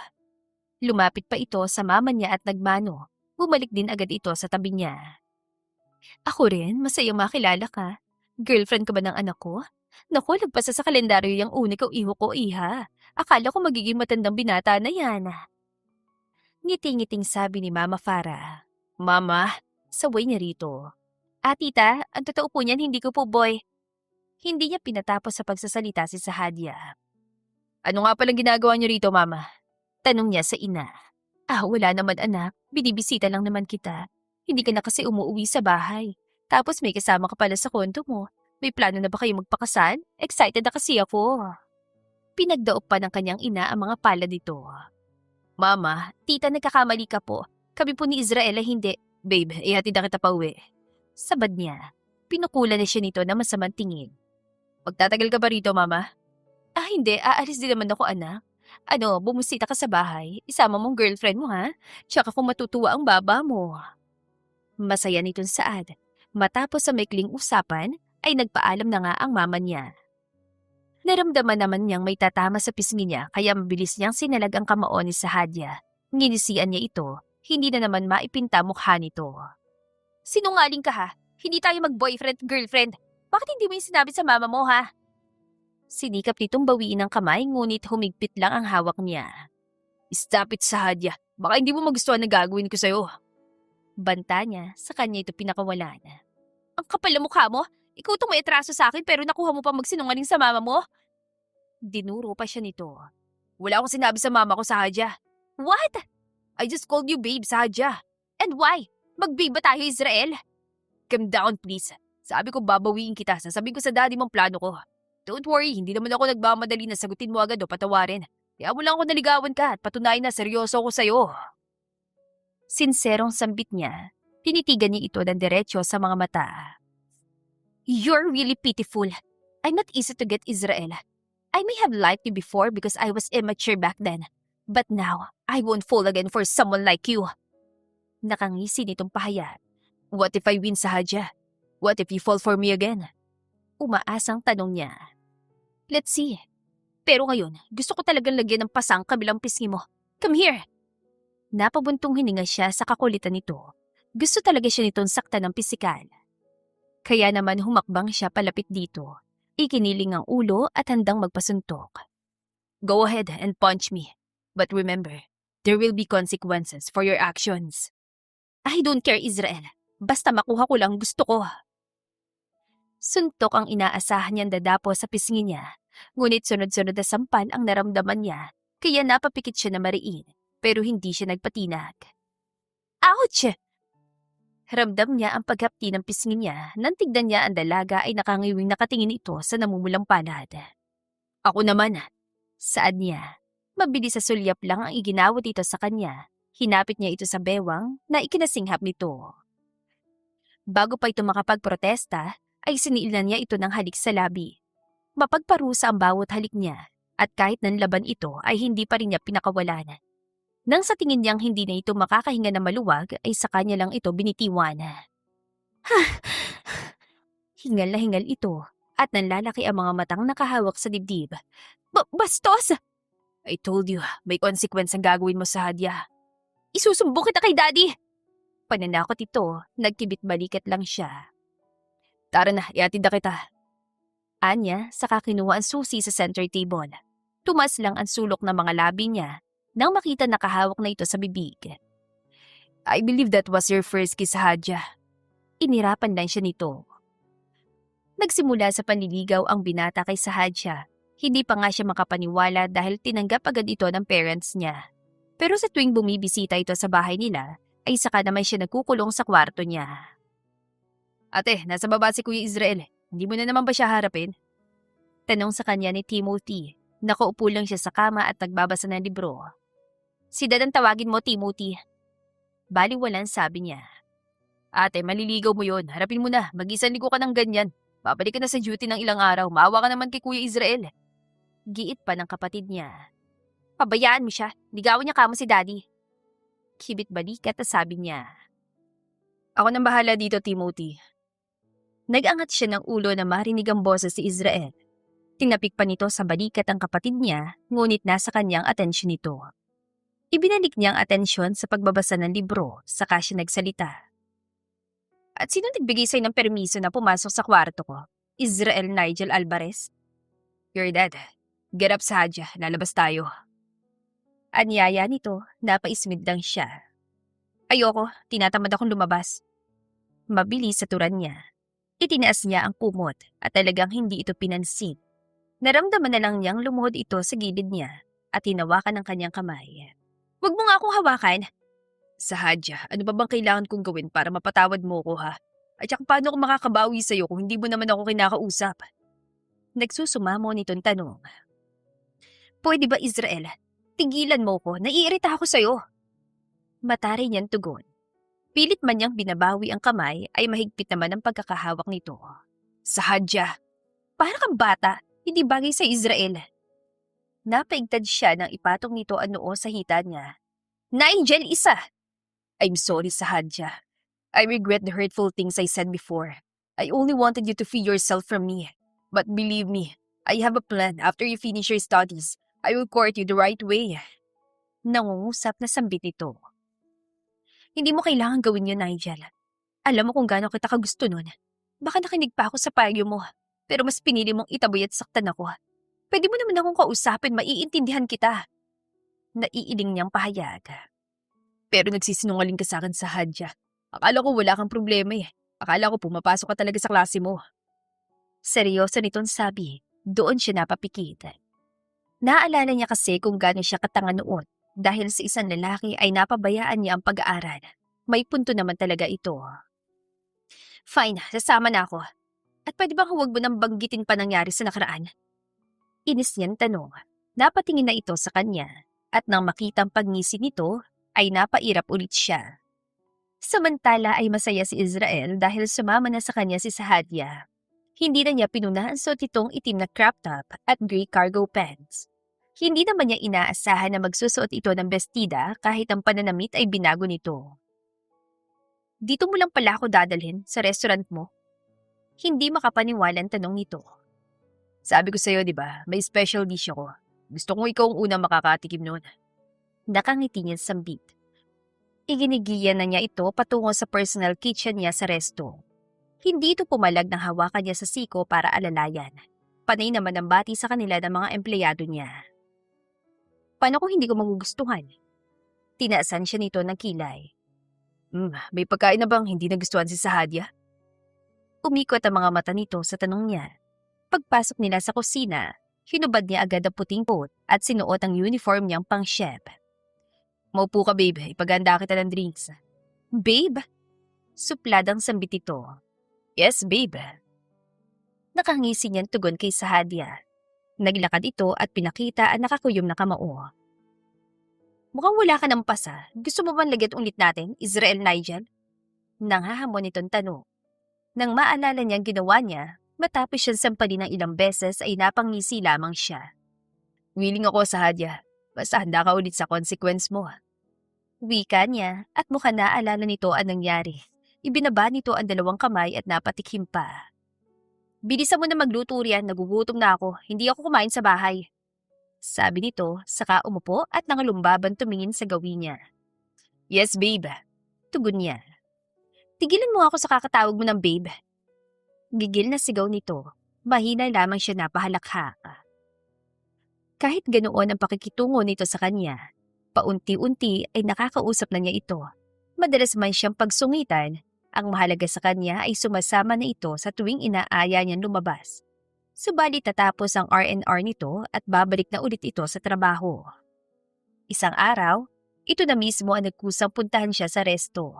Lumapit pa ito sa mama niya at nagmano. Bumalik din agad ito sa tabi niya. Ako rin, masayang makilala ka. Girlfriend ka ba ng anak ko? Naku, lagpas sa kalendaryo yung unik o iho ko, Iha. Akala ko magiging matandang binata na yan. Ngiting-ngiting sabi ni Mama Farah. Mama, saway niya rito. Tita, ang totoo po niyan hindi ko po boy. Hindi niya pinatapos sa pagsasalita si Sahadya. Ano nga palang ginagawa niyo rito, Mama? Tanong niya sa ina. Wala naman anak. Binibisita lang naman kita. Hindi ka na kasi umuwi sa bahay. Tapos may kasama ka pala sa kondo mo. May plano na ba kayo magpakasal? Excited na kasi ako. Pinagdaop pa ng kanyang ina ang mga palad nito. Mama, tita nagkakamali ka po. Kami po ni Israel ay hindi. Babe, ihatid na kita pa uwi. Sabad niya. Pinukulan na siya nito na masamang tingin. Magtatagal ka ba rito, Mama? Hindi. Aalis din naman ako, anak. Bumusita ka sa bahay. Isama mong girlfriend mo, ha? Tsaka kung matutuwa ang baba mo. Masaya nitong saad. Matapos sa maikling usapan, ay nagpaalam na nga ang mama niya. Naramdaman naman niyang may tatama sa pisngi niya kaya mabilis niyang sinalag ang kamao ni Sahadya. Nginisian niya ito, hindi na naman maipinta mukha nito. Sinungaling ka ha? Hindi tayo mag-boyfriend-girlfriend. Bakit hindi mo yung sinabi sa mama mo ha? Sinikap nitong bawiin ang kamay ngunit humigpit lang ang hawak niya. Stop it, Sahadya. Baka hindi mo magustuhan na gagawin ko sa'yo. Banta niya, sa kanya ito pinakawalan. Ang kapal na mukha mo? Ikaw itong may atraso sa akin pero nakuha mo pa magsinungaling sa mama mo? Dinuro pa siya nito. Wala akong sinabi sa mama ko, Sahadya. What? I just called you babe, Sahadya. And why? Mag-babe ba tayo, Israel? Calm down, please. Sabi ko babawiin kita, sasabihin ko sa daddy mong plano ko. Don't worry, hindi naman ako nagmamadali na sagutin mo agad o patawarin. Kaya mo lang ako naligawan ka at patunayan na seryoso ako sa'yo. Sinserong sambit niya, tinitigan niya ito ng diretsyo sa mga mata. You're really pitiful. I'm not easy to get, Israel. I may have liked you before because I was immature back then. But now, I won't fall again for someone like you. Nakangisi nitong pahayag. What if I win sa Hadya? What if you fall for me again? Umaasang tanong niya. Let's see. Pero ngayon, gusto ko talagang lagyan ng pasang kabilang pisngi mo. Come here! Napabuntong hininga siya sa kakulitan nito. Gusto talaga siya nitong saktan ng pisikal. Kaya naman humakbang siya palapit dito. Ikiniling ang ulo at handang magpasuntok. Go ahead and punch me. But remember, there will be consequences for your actions. I don't care, Israel. Basta makuha ko lang gusto ko. Suntok ang inaasahan niyang dadapo sa pisngi niya. Ngunit sunod-sunod na sampal ang naramdaman niya, kaya napapikit siya na mariin, pero hindi siya nagpatinag. Ouch! Ramdam niya ang paghapti ng pisngi niya nang tignan niya ang dalaga ay nakangiwing nakatingin ito sa namumulang palad. Ako naman, saad niya. Mabilis sa sulyap lang ang iginawat ito sa kanya. Hinapit niya ito sa bewang na ikinasinghap nito. Bago pa ito makapagprotesta, ay siniilan niya ito ng halik sa labi. Mapagparusa ang bawat halik niya at kahit nanlaban ito ay hindi pa rin niya pinakawalan. Nang sa tingin niyang hindi na ito makakahinga na maluwag ay sa kanya lang ito binitiwan. Hingal na hingal ito at nanlalaki ang mga matang nakahawak sa dibdib. Bastos! I told you, may consequence ang gagawin mo sa Hadya. Isusumbong kita kay daddy! Pananakot ito, nagkibit balikat lang siya. Tara na, iatid na kita. Anya, saka kinuha ang susi sa center table. Tumas lang ang sulok ng mga labi niya nang makita nakahawak na ito sa bibig. I believe that was your first kiss, Hadya. Inirapan lang siya nito. Nagsimula sa panliligaw ang binata kay Hadya. Hindi pa nga siya makapaniwala dahil tinanggap agad ito ng parents niya. Pero sa tuwing bumibisita ito sa bahay nila, ay saka naman siya nagkukulong sa kwarto niya. Ate, nasa baba si Kuya Israel. Hindi mo na naman ba siya harapin? Tanong sa kanya ni Timothy. Nakaupo lang siya sa kama at nagbabasa ng libro. Si Dad ang tawagin mo, Timothy. Baliwalan sabi niya. Ate, maliligaw mo yun. Harapin mo na. Mag-isang ligo ka ng ganyan. Babalik ka na sa duty ng ilang araw. Maawa ka naman kay Kuya Israel. Giit pa ng kapatid niya. Pabayaan mo siya. Ligawan niya kamo si Daddy. Kibit balikat at sabi niya. Ako nang bahala dito, Timothy. Nag-angat siya ng ulo na marinig ang boses si Israel. Tinapik pa nito sa balikat ang kapatid niya, ngunit nasa kanyang atensyon nito. Ibinalik niya ang atensyon sa pagbabasa ng libro, saka siya nagsalita. At sino nagbigay sa'yo ng permiso na pumasok sa kwarto ko? Israel Nigel Alvarez? Your dad. Get up, Hadya. Lalabas tayo. Anyaya nito, napaismid lang siya. Ayoko, tinatamad akong lumabas. Mabilis sa turan niya. Itinaas niya ang kumot at talagang hindi ito pinansin. Naramdaman na lang niyang lumuhod ito sa gilid niya at hinawakan ang kanyang kamay. Huwag mo nga akong hawakan. Sa Hadya, ano ba bang kailangan kong gawin para mapatawad mo ko ha? At saka paano ko makakabawi sa'yo kung hindi mo naman ako kinakausap? Nagsusumamo nitong tanong. Pwede ba Israel? Tigilan mo ko, naiirita ako sa'yo. Matari niyang tugon. Pilit man niyang binabawi ang kamay ay mahigpit naman ang pagkakahawak nito. Sa Hadya, para kang bata, hindi bagay sa Israel. Napaigtad siya nang ipatong nito ang noo sa hita niya. Nigel, isa! I'm sorry, Hadya. I regret the hurtful things I said before. I only wanted you to free yourself from me. But believe me, I have a plan. After you finish your studies, I will court you the right way. Nangungusap na sambit nito. Hindi mo kailangan gawin yun, Nigel. Alam mo kung gaano kita kagusto nun. Baka nakinig pa ako sa payo mo, pero mas pinili mong itaboy at saktan ako. Pwede mo naman akong kausapin, maiintindihan kita. Naiiling niyang pahayag. Pero nagsisinungaling ka sa akin sa Hadya. Akala ko wala kang problema eh. Akala ko pumapasok ka talaga sa klase mo. Seryoso nitong sabi, doon siya napapikit. Naalala niya kasi kung gaano siya katanga noon dahil sa isang lalaki ay napabayaan niya ang pag-aaral. May punto naman talaga ito. Fine, sasama na ako. At pwede bang huwag mo nang banggitin pa nangyari sa nakaraan? Inis niyang tanong. Napatingin na ito sa kanya at nang makitang pagngisi nito ay napairap ulit siya. Samantala ay masaya si Israel dahil sumama na sa kanya si Sahadia. Hindi na niya pinunahan suot itong itim na crop top at gray cargo pants. Hindi naman niya inaasahan na magsusuot ito ng bestida kahit ang pananamit ay binago nito. Dito mo lang pala ako dadalhin sa restaurant mo? Hindi makapaniwala ang tanong nito. Sabi ko sa'yo, di ba, may special dish ako. Gusto kong ikaw ang unang makakatikim noon. Nakangiti niya sambit. Iginigiyan na niya ito patungo sa personal kitchen niya sa resto. Hindi ito pumalag ng hawakan niya sa siko para alalayan. Panay naman ang bati sa kanila ng mga empleyado niya. Paano kung hindi ko magugustuhan? Tinaasan siya nito ng kilay. May pagkain na bang hindi nagustuhan si Sahadia? Umikot ang mga mata nito sa tanong niya. Pagpasok nila sa kusina, hinubad niya agad ang puting coat at sinuot ang uniform niyang pang-chef. Maupo ka, babe. Ipaganda kita ng drinks. Babe? Supladang sambit ito. Yes, babe. Nakangisi niyang tugon kay Sahadia. Naglakad ito at pinakita ang nakakuyom na kamao. Mukhang wala ka ng pasa. Gusto mo bang lagyan ulit natin, Israel Nigel? Nanghahamon itong tanong. Nang maalala niyang ginawa niya, matapos siyang sampalin ng ilang beses ay napangisi lamang siya. Willing ako, Sahadia. Basta handa ka ulit sa consequence mo. Wika niya at mukhang naalala nito ang nangyari. Ibinaba nito ang dalawang kamay at napatikim pa. Bilisan mo na magluto riyan, nagugutom na ako. Hindi ako kumain sa bahay. Sabi nito, saka umupo at nangalumbaban tumingin sa gawin niya. Yes, babe. Tugon niya. Tigilan mo ako sa kakatawag mo ng babe. Gigil na sigaw nito. Mahina lamang siya napahalakhak. Kahit ganoon ang pakikitungo nito sa kanya, paunti-unti ay nakakausap na niya ito. Madalas man siyang pagsungitan, ang mahalaga sa kanya ay sumasama na ito sa tuwing inaaya niyang lumabas. Subalit tatapos ang R&R nito at babalik na ulit ito sa trabaho. Isang araw, ito na mismo ang nagkusang puntahan siya sa resto.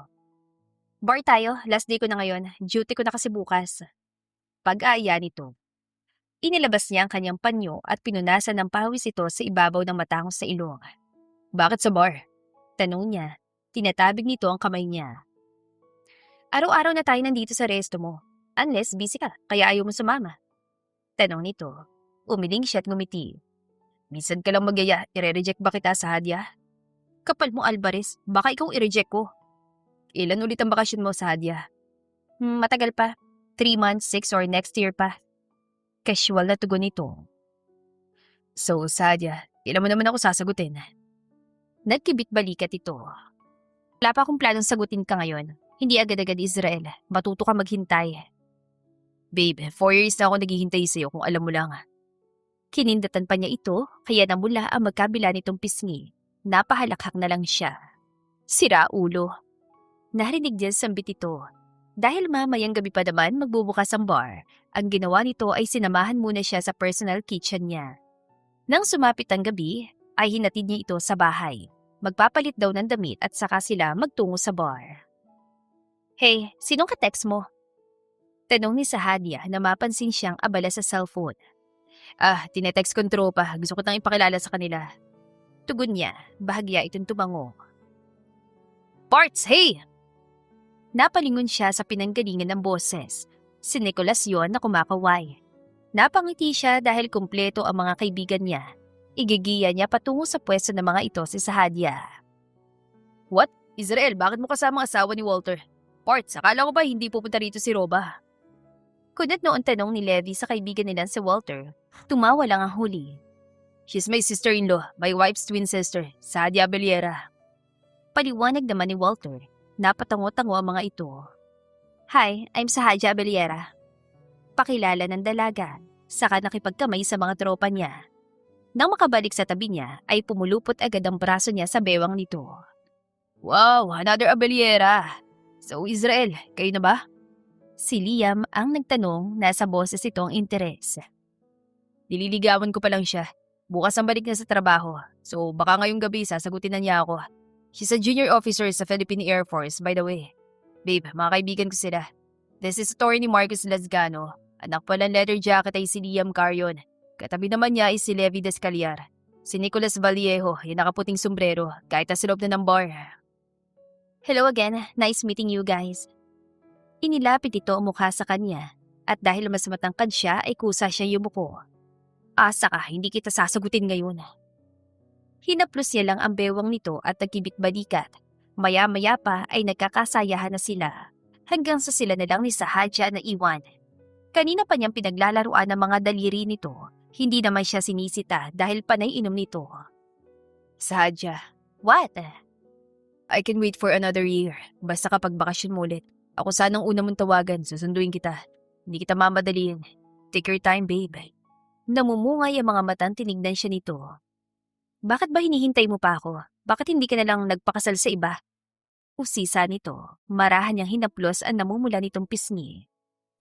Bar tayo, last day ko na ngayon, duty ko na kasi bukas. Pag-aaya nito. Inilabas niya ang kanyang panyo at pinunasan ng pawis ito sa ibabaw ng matangos sa ilong. Bakit sa bar? Tanong niya. Tinatabig nito ang kamay niya. Araw-araw na tayo nandito sa resto mo. Unless busy ka, kaya ayaw mo sumama. Tanong nito. Umiling siya at ngumiti. Minsan ka lang magyaya, ire-reject ba kita, Sahadia? Kapal mo, Alvarez, baka ikaw i-reject ko. Ilan ulit ang bakasyon mo, Sahadia? Matagal pa. 3 months, 6 or next year pa. Casual na tugon nito. So, Sahadia, ilan mo naman ako sasagutin? Nagkibit balikat ito. Wala pa akong planong sagutin ka ngayon. Hindi agad-agad, Israel. Matuto ka maghintay. Babe, 4 years na ako naghihintay sa'yo kung alam mo lang. Kinindatan pa niya ito, kaya namula ang magkabila nitong pisngi. Napahalakhak na lang siya. Sira ulo. Narinig niya sambit ito. Dahil mamayang gabi pa naman magbubukas ang bar, ang ginawa nito ay sinamahan muna siya sa personal kitchen niya. Nang sumapit ang gabi, ay hinatid niya ito sa bahay. Magpapalit daw ng damit at saka sila magtungo sa bar. Hey, sinong ka-text mo? Tanong ni Sahadia na mapansin siyang abala sa cellphone. Tinetext kong tropa. Gusto ko tang ipakilala sa kanila. Tugon niya, bahagya itong tumango. Parts, hey! Napalingon siya sa pinanggalingan ng boses. Si Nicholas yon na kumakaway. Napangiti siya dahil kumpleto ang mga kaibigan niya. Igigiya niya patungo sa pwesto ng mga ito si Sahadia. What? Israel, bakit mo kasama ang asawa ni Walter? Parts, akala ko ba hindi pupunta rito si Roba? Kunat noon tanong ni Levi sa kaibigan nilang si Walter. Tumawa lang ang huli. She's my sister-in-law, my wife's twin sister, Sahadia Abellera. Paliwanag naman ni Walter. Napatango-tango ang mga ito. Hi, I'm Sahadia Abellera. Pakilala ng dalaga, saka nakipagkamay sa mga tropa niya. Nang makabalik sa tabi niya, ay pumulupot agad ang braso niya sa bewang nito. Wow, another Abellera. So Israel, kayo na ba? Si Liam ang nagtanong, nasa boses itong interes. Nililigawan ko pa lang siya. Bukas ang balik niya sa trabaho, so baka ngayong gabi sasagutin na niya ako. She's a junior officer sa Philippine Air Force, by the way. Babe, mga kaibigan ko sila. This is Attorney Marcus Lasgano. Anak pala ng leather jacket ay si Liam Carrion. Katabi naman niya ay si Levi Descaliar. Si Nicolas Vallejo, yung nakaputing sombrero, kahit nasa loob na ng bar. Hello again, nice meeting you guys. Inilapit ito ang mukha sa kanya at dahil mas matangkad siya ay kusa siya yumuko. Asa ka, hindi kita sasagutin ngayon. Hinaplos niya lang ang bewang nito at nagkibit-balikat. Maya-maya pa ay nagkakasayahan na sila hanggang sa sila na lang ni Sahadya na iwan. Kanina pa niyang pinaglalaruan ng mga daliri nito. Hindi naman siya sinisita dahil panay inom nito. Sahadya, what? I can wait for another year. Basta kapag bakasyon mo ulit. Ako sanang una mong tawagan, susunduin kita. Hindi kita mamadaliin. Take your time, babe. Namumungay ang mga matang tinignan siya nito. Bakit ba hinihintay mo pa ako? Bakit hindi ka na lang nagpakasal sa iba? Usisa nito, marahan niyang hinaplos ang namumula nitong pisngi.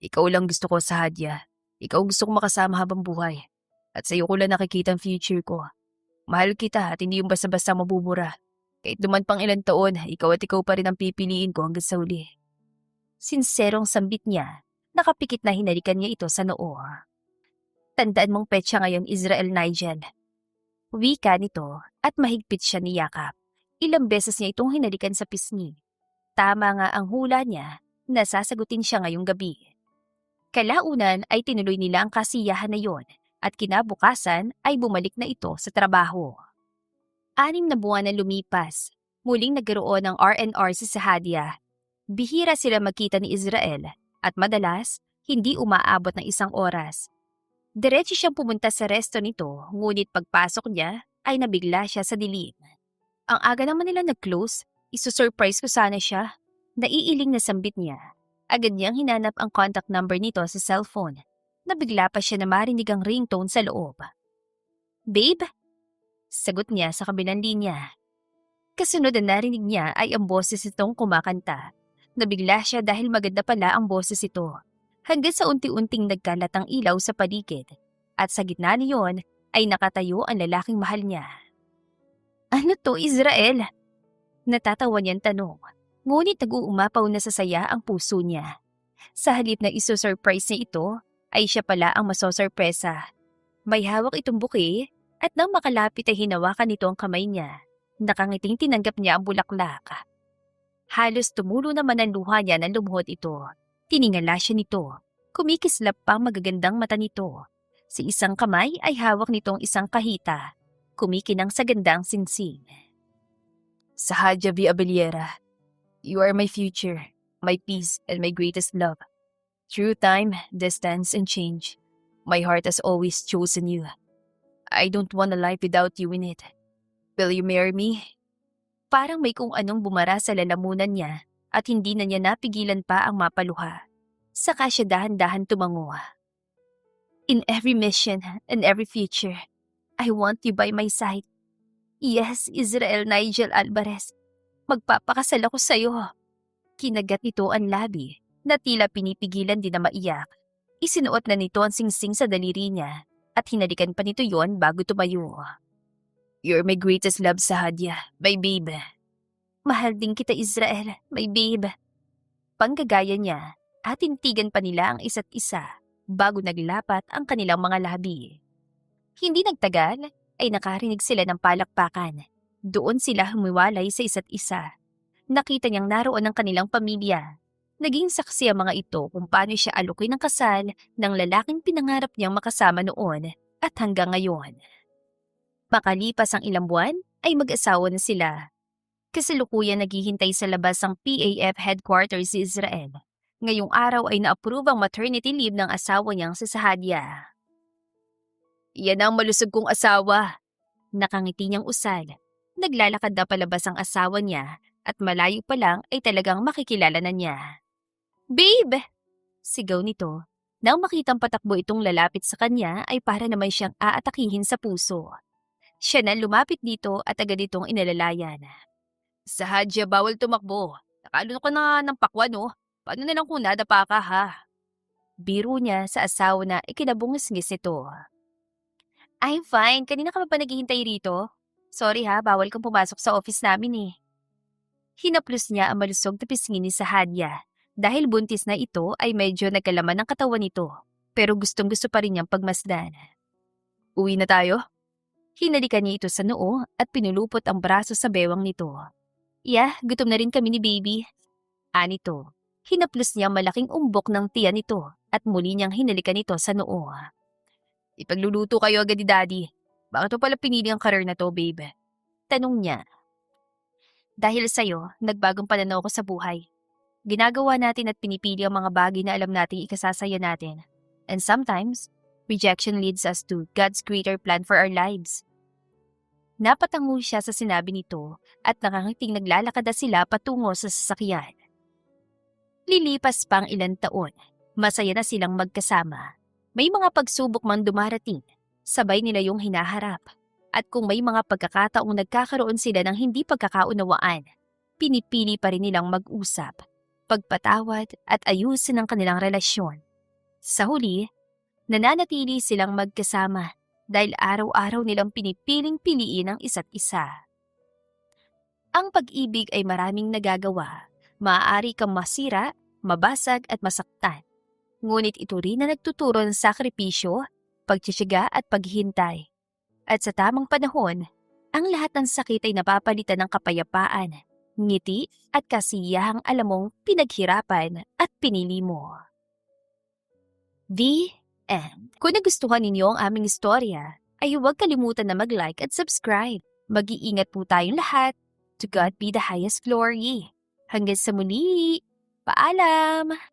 Ikaw lang gusto ko, Sahadya. Ikaw gusto kong makasama habang buhay. At sa iyo ko lang nakikita ang future ko. Mahal kita at hindi yung basta-basta mabubura. Kahit duman pang ilang taon, ikaw pa rin ang pipiliin ko hanggang sa huli. Sinserong sambit niya, nakapikit na hinalikan niya ito sa noo. Tandaan mong petsa ngayon, Israel Nigel. Wika nito at mahigpit siya ni Yakap. Ilang beses niya itong hinalikan sa pisngi. Tama nga ang hula niya na sasagutin siya ngayong gabi. Kalaunan ay tinuloy nila ang kasiyahan na yon at kinabukasan ay bumalik na ito sa trabaho. 6 na buwan na lumipas, muling nagkaroon ng R&R si Sahadya. Bihira sila magkita ni Israel at madalas hindi umaabot ng 1 oras. Diretso siyang pumunta sa resto nito ngunit pagpasok niya ay nabigla siya sa dilim. Ang aga naman nila nag-close, isusurprise ko sana siya. Naiiling na sambit niya. Agad niyang hinanap ang contact number nito sa cellphone. Nabigla pa siya na marinig ang ringtone sa loob. Babe? Sagot niya sa kabilang linya. Kasunod na narinig niya ay ang boses itong kumakanta. Nabigla siya dahil maganda pala ang boses ito. Hanggang sa unti-unting nagkalat ang ilaw sa paligid. At sa gitna niyon ay nakatayo ang lalaking mahal niya. Ano to, Israel? Natatawa niyang tanong. Ngunit nag-uumapaw na sa saya ang puso niya. Sa halip na iso-surprise niya ito, ay siya pala ang masosorpresa. May hawak itong buke at nang makalapit ay hinawakan nito ang kamay niya. Nakangiting tinanggap niya ang bulaklak. Halos tumulo naman ang luha niya nang lumuhod ito. Tiningala siya nito. Kumikislap pa ang magagandang mata nito. Sa isang kamay ay hawak nitong isang kahita. Kumikinang sa gandang sinsing. Sahadya V. Abellera, you are my future, my peace, and my greatest love. Through time, distance, and change, my heart has always chosen you. I don't want a life without you in it. Will you marry me? Parang may kung anong bumara sa lalamunan niya at hindi na niya napigilan pa ang mapaluha. Saka siya dahan-dahan tumango. In every mission and every future, I want you by my side. Yes, Israel Nigel Alvarez. Magpapakasal ako sa'yo. Kinagat nito ang labi na tila pinipigilan din na maiyak. Isinuot na nito ang singsing sa daliri niya at hinalikan pa nito yon bago tumayo. You're my greatest love, Sahadya, my babe. Mahal din kita, Israel, my babe. Panggagaya niya at tintigan pa nila ang isa't isa bago naglapat ang kanilang mga labi. Hindi nagtagal ay nakarinig sila ng palakpakan. Doon sila humiwalay sa isa't isa. Nakita niyang naroon ang kanilang pamilya. Naging saksi ang mga ito kung paano siya alukoy ng kasal ng lalaking pinangarap niyang makasama noon at hanggang ngayon. Makalipas ang ilang buwan ay mag-asawa na sila. Kasalukuyan naghihintay sa labas ang PAF headquarters si Israel. Ngayong araw ay na-approve ang maternity leave ng asawa niyang si Sahadya. Yan ang malusog kong asawa. Nakangiti niyang usal. Naglalakad na palabas ang asawa niya at malayo pa lang ay talagang makikilala na niya. Babe! Sigaw nito. Nang makitang patakbo itong lalapit sa kanya ay para naman siyang aatakihin sa puso. Siya na lumapit dito at agad itong inalalayan. Sahadya, bawal tumakbo. Nakalo ka na ng pakwan, no? Paano na lang kung nadapa ka, ha? Biro niya sa asawa na ikinabungis-ngis ito. I'm fine. Kanina ka pa naghihintay rito? Sorry ha, bawal kang pumasok sa office namin eh. Hinaplos niya ang malusog na pisngi ni Sahadya Dahil buntis na ito ay medyo nagkalaman ng katawan nito, pero gustong-gusto pa rin niyang pagmasdan. Uwi na tayo? Hinalikan niya ito sa noo at pinulupot ang braso sa bewang nito. Yeah, gutom na rin kami ni baby. Anito. Hinaplos niya ang malaking umbok ng tiyan nito at muli niyang hinalikan ito sa noo. Ipagluluto kayo agad ni Daddy. Bakit mo pala pinili ang career na to, babe? Tanong niya. Dahil sa'yo, nagbagong pananaw ko sa buhay. Ginagawa natin at pinipili ang mga bagay na alam nating ikasasaya natin. And sometimes, rejection leads us to God's greater plan for our lives. Napatango siya sa sinabi nito at nakangiting naglalakad na sila patungo sa sasakyan. Lilipas pang ilang taon, masaya na silang magkasama. May mga pagsubok man dumarating, sabay nila yung hinaharap. At kung may mga pagkakataong nagkakaroon sila ng hindi pagkakaunawaan, pinipili pa rin nilang mag-usap, pagpatawad at ayusin ang kanilang relasyon. Sa huli, nananatili silang magkasama dahil araw-araw nilang pinipiling piliin ang isa't isa. Ang pag-ibig ay maraming nagagawa. Maaari kang masira, mabasag at masaktan. Ngunit ito rin na nagtuturo ng sakripisyo, pagtsitsaga at paghihintay. At sa tamang panahon, ang lahat ng sakit ay napapalitan ng kapayapaan, ngiti at kasiyahang alam mong pinaghirapan at pinili mo. The end. Kung nagustuhan ninyo ang aming istorya, ay huwag kalimutan na mag-like at subscribe. Mag-iingat po tayong lahat. To God be the highest glory. Hanggang sa muli. Paalam!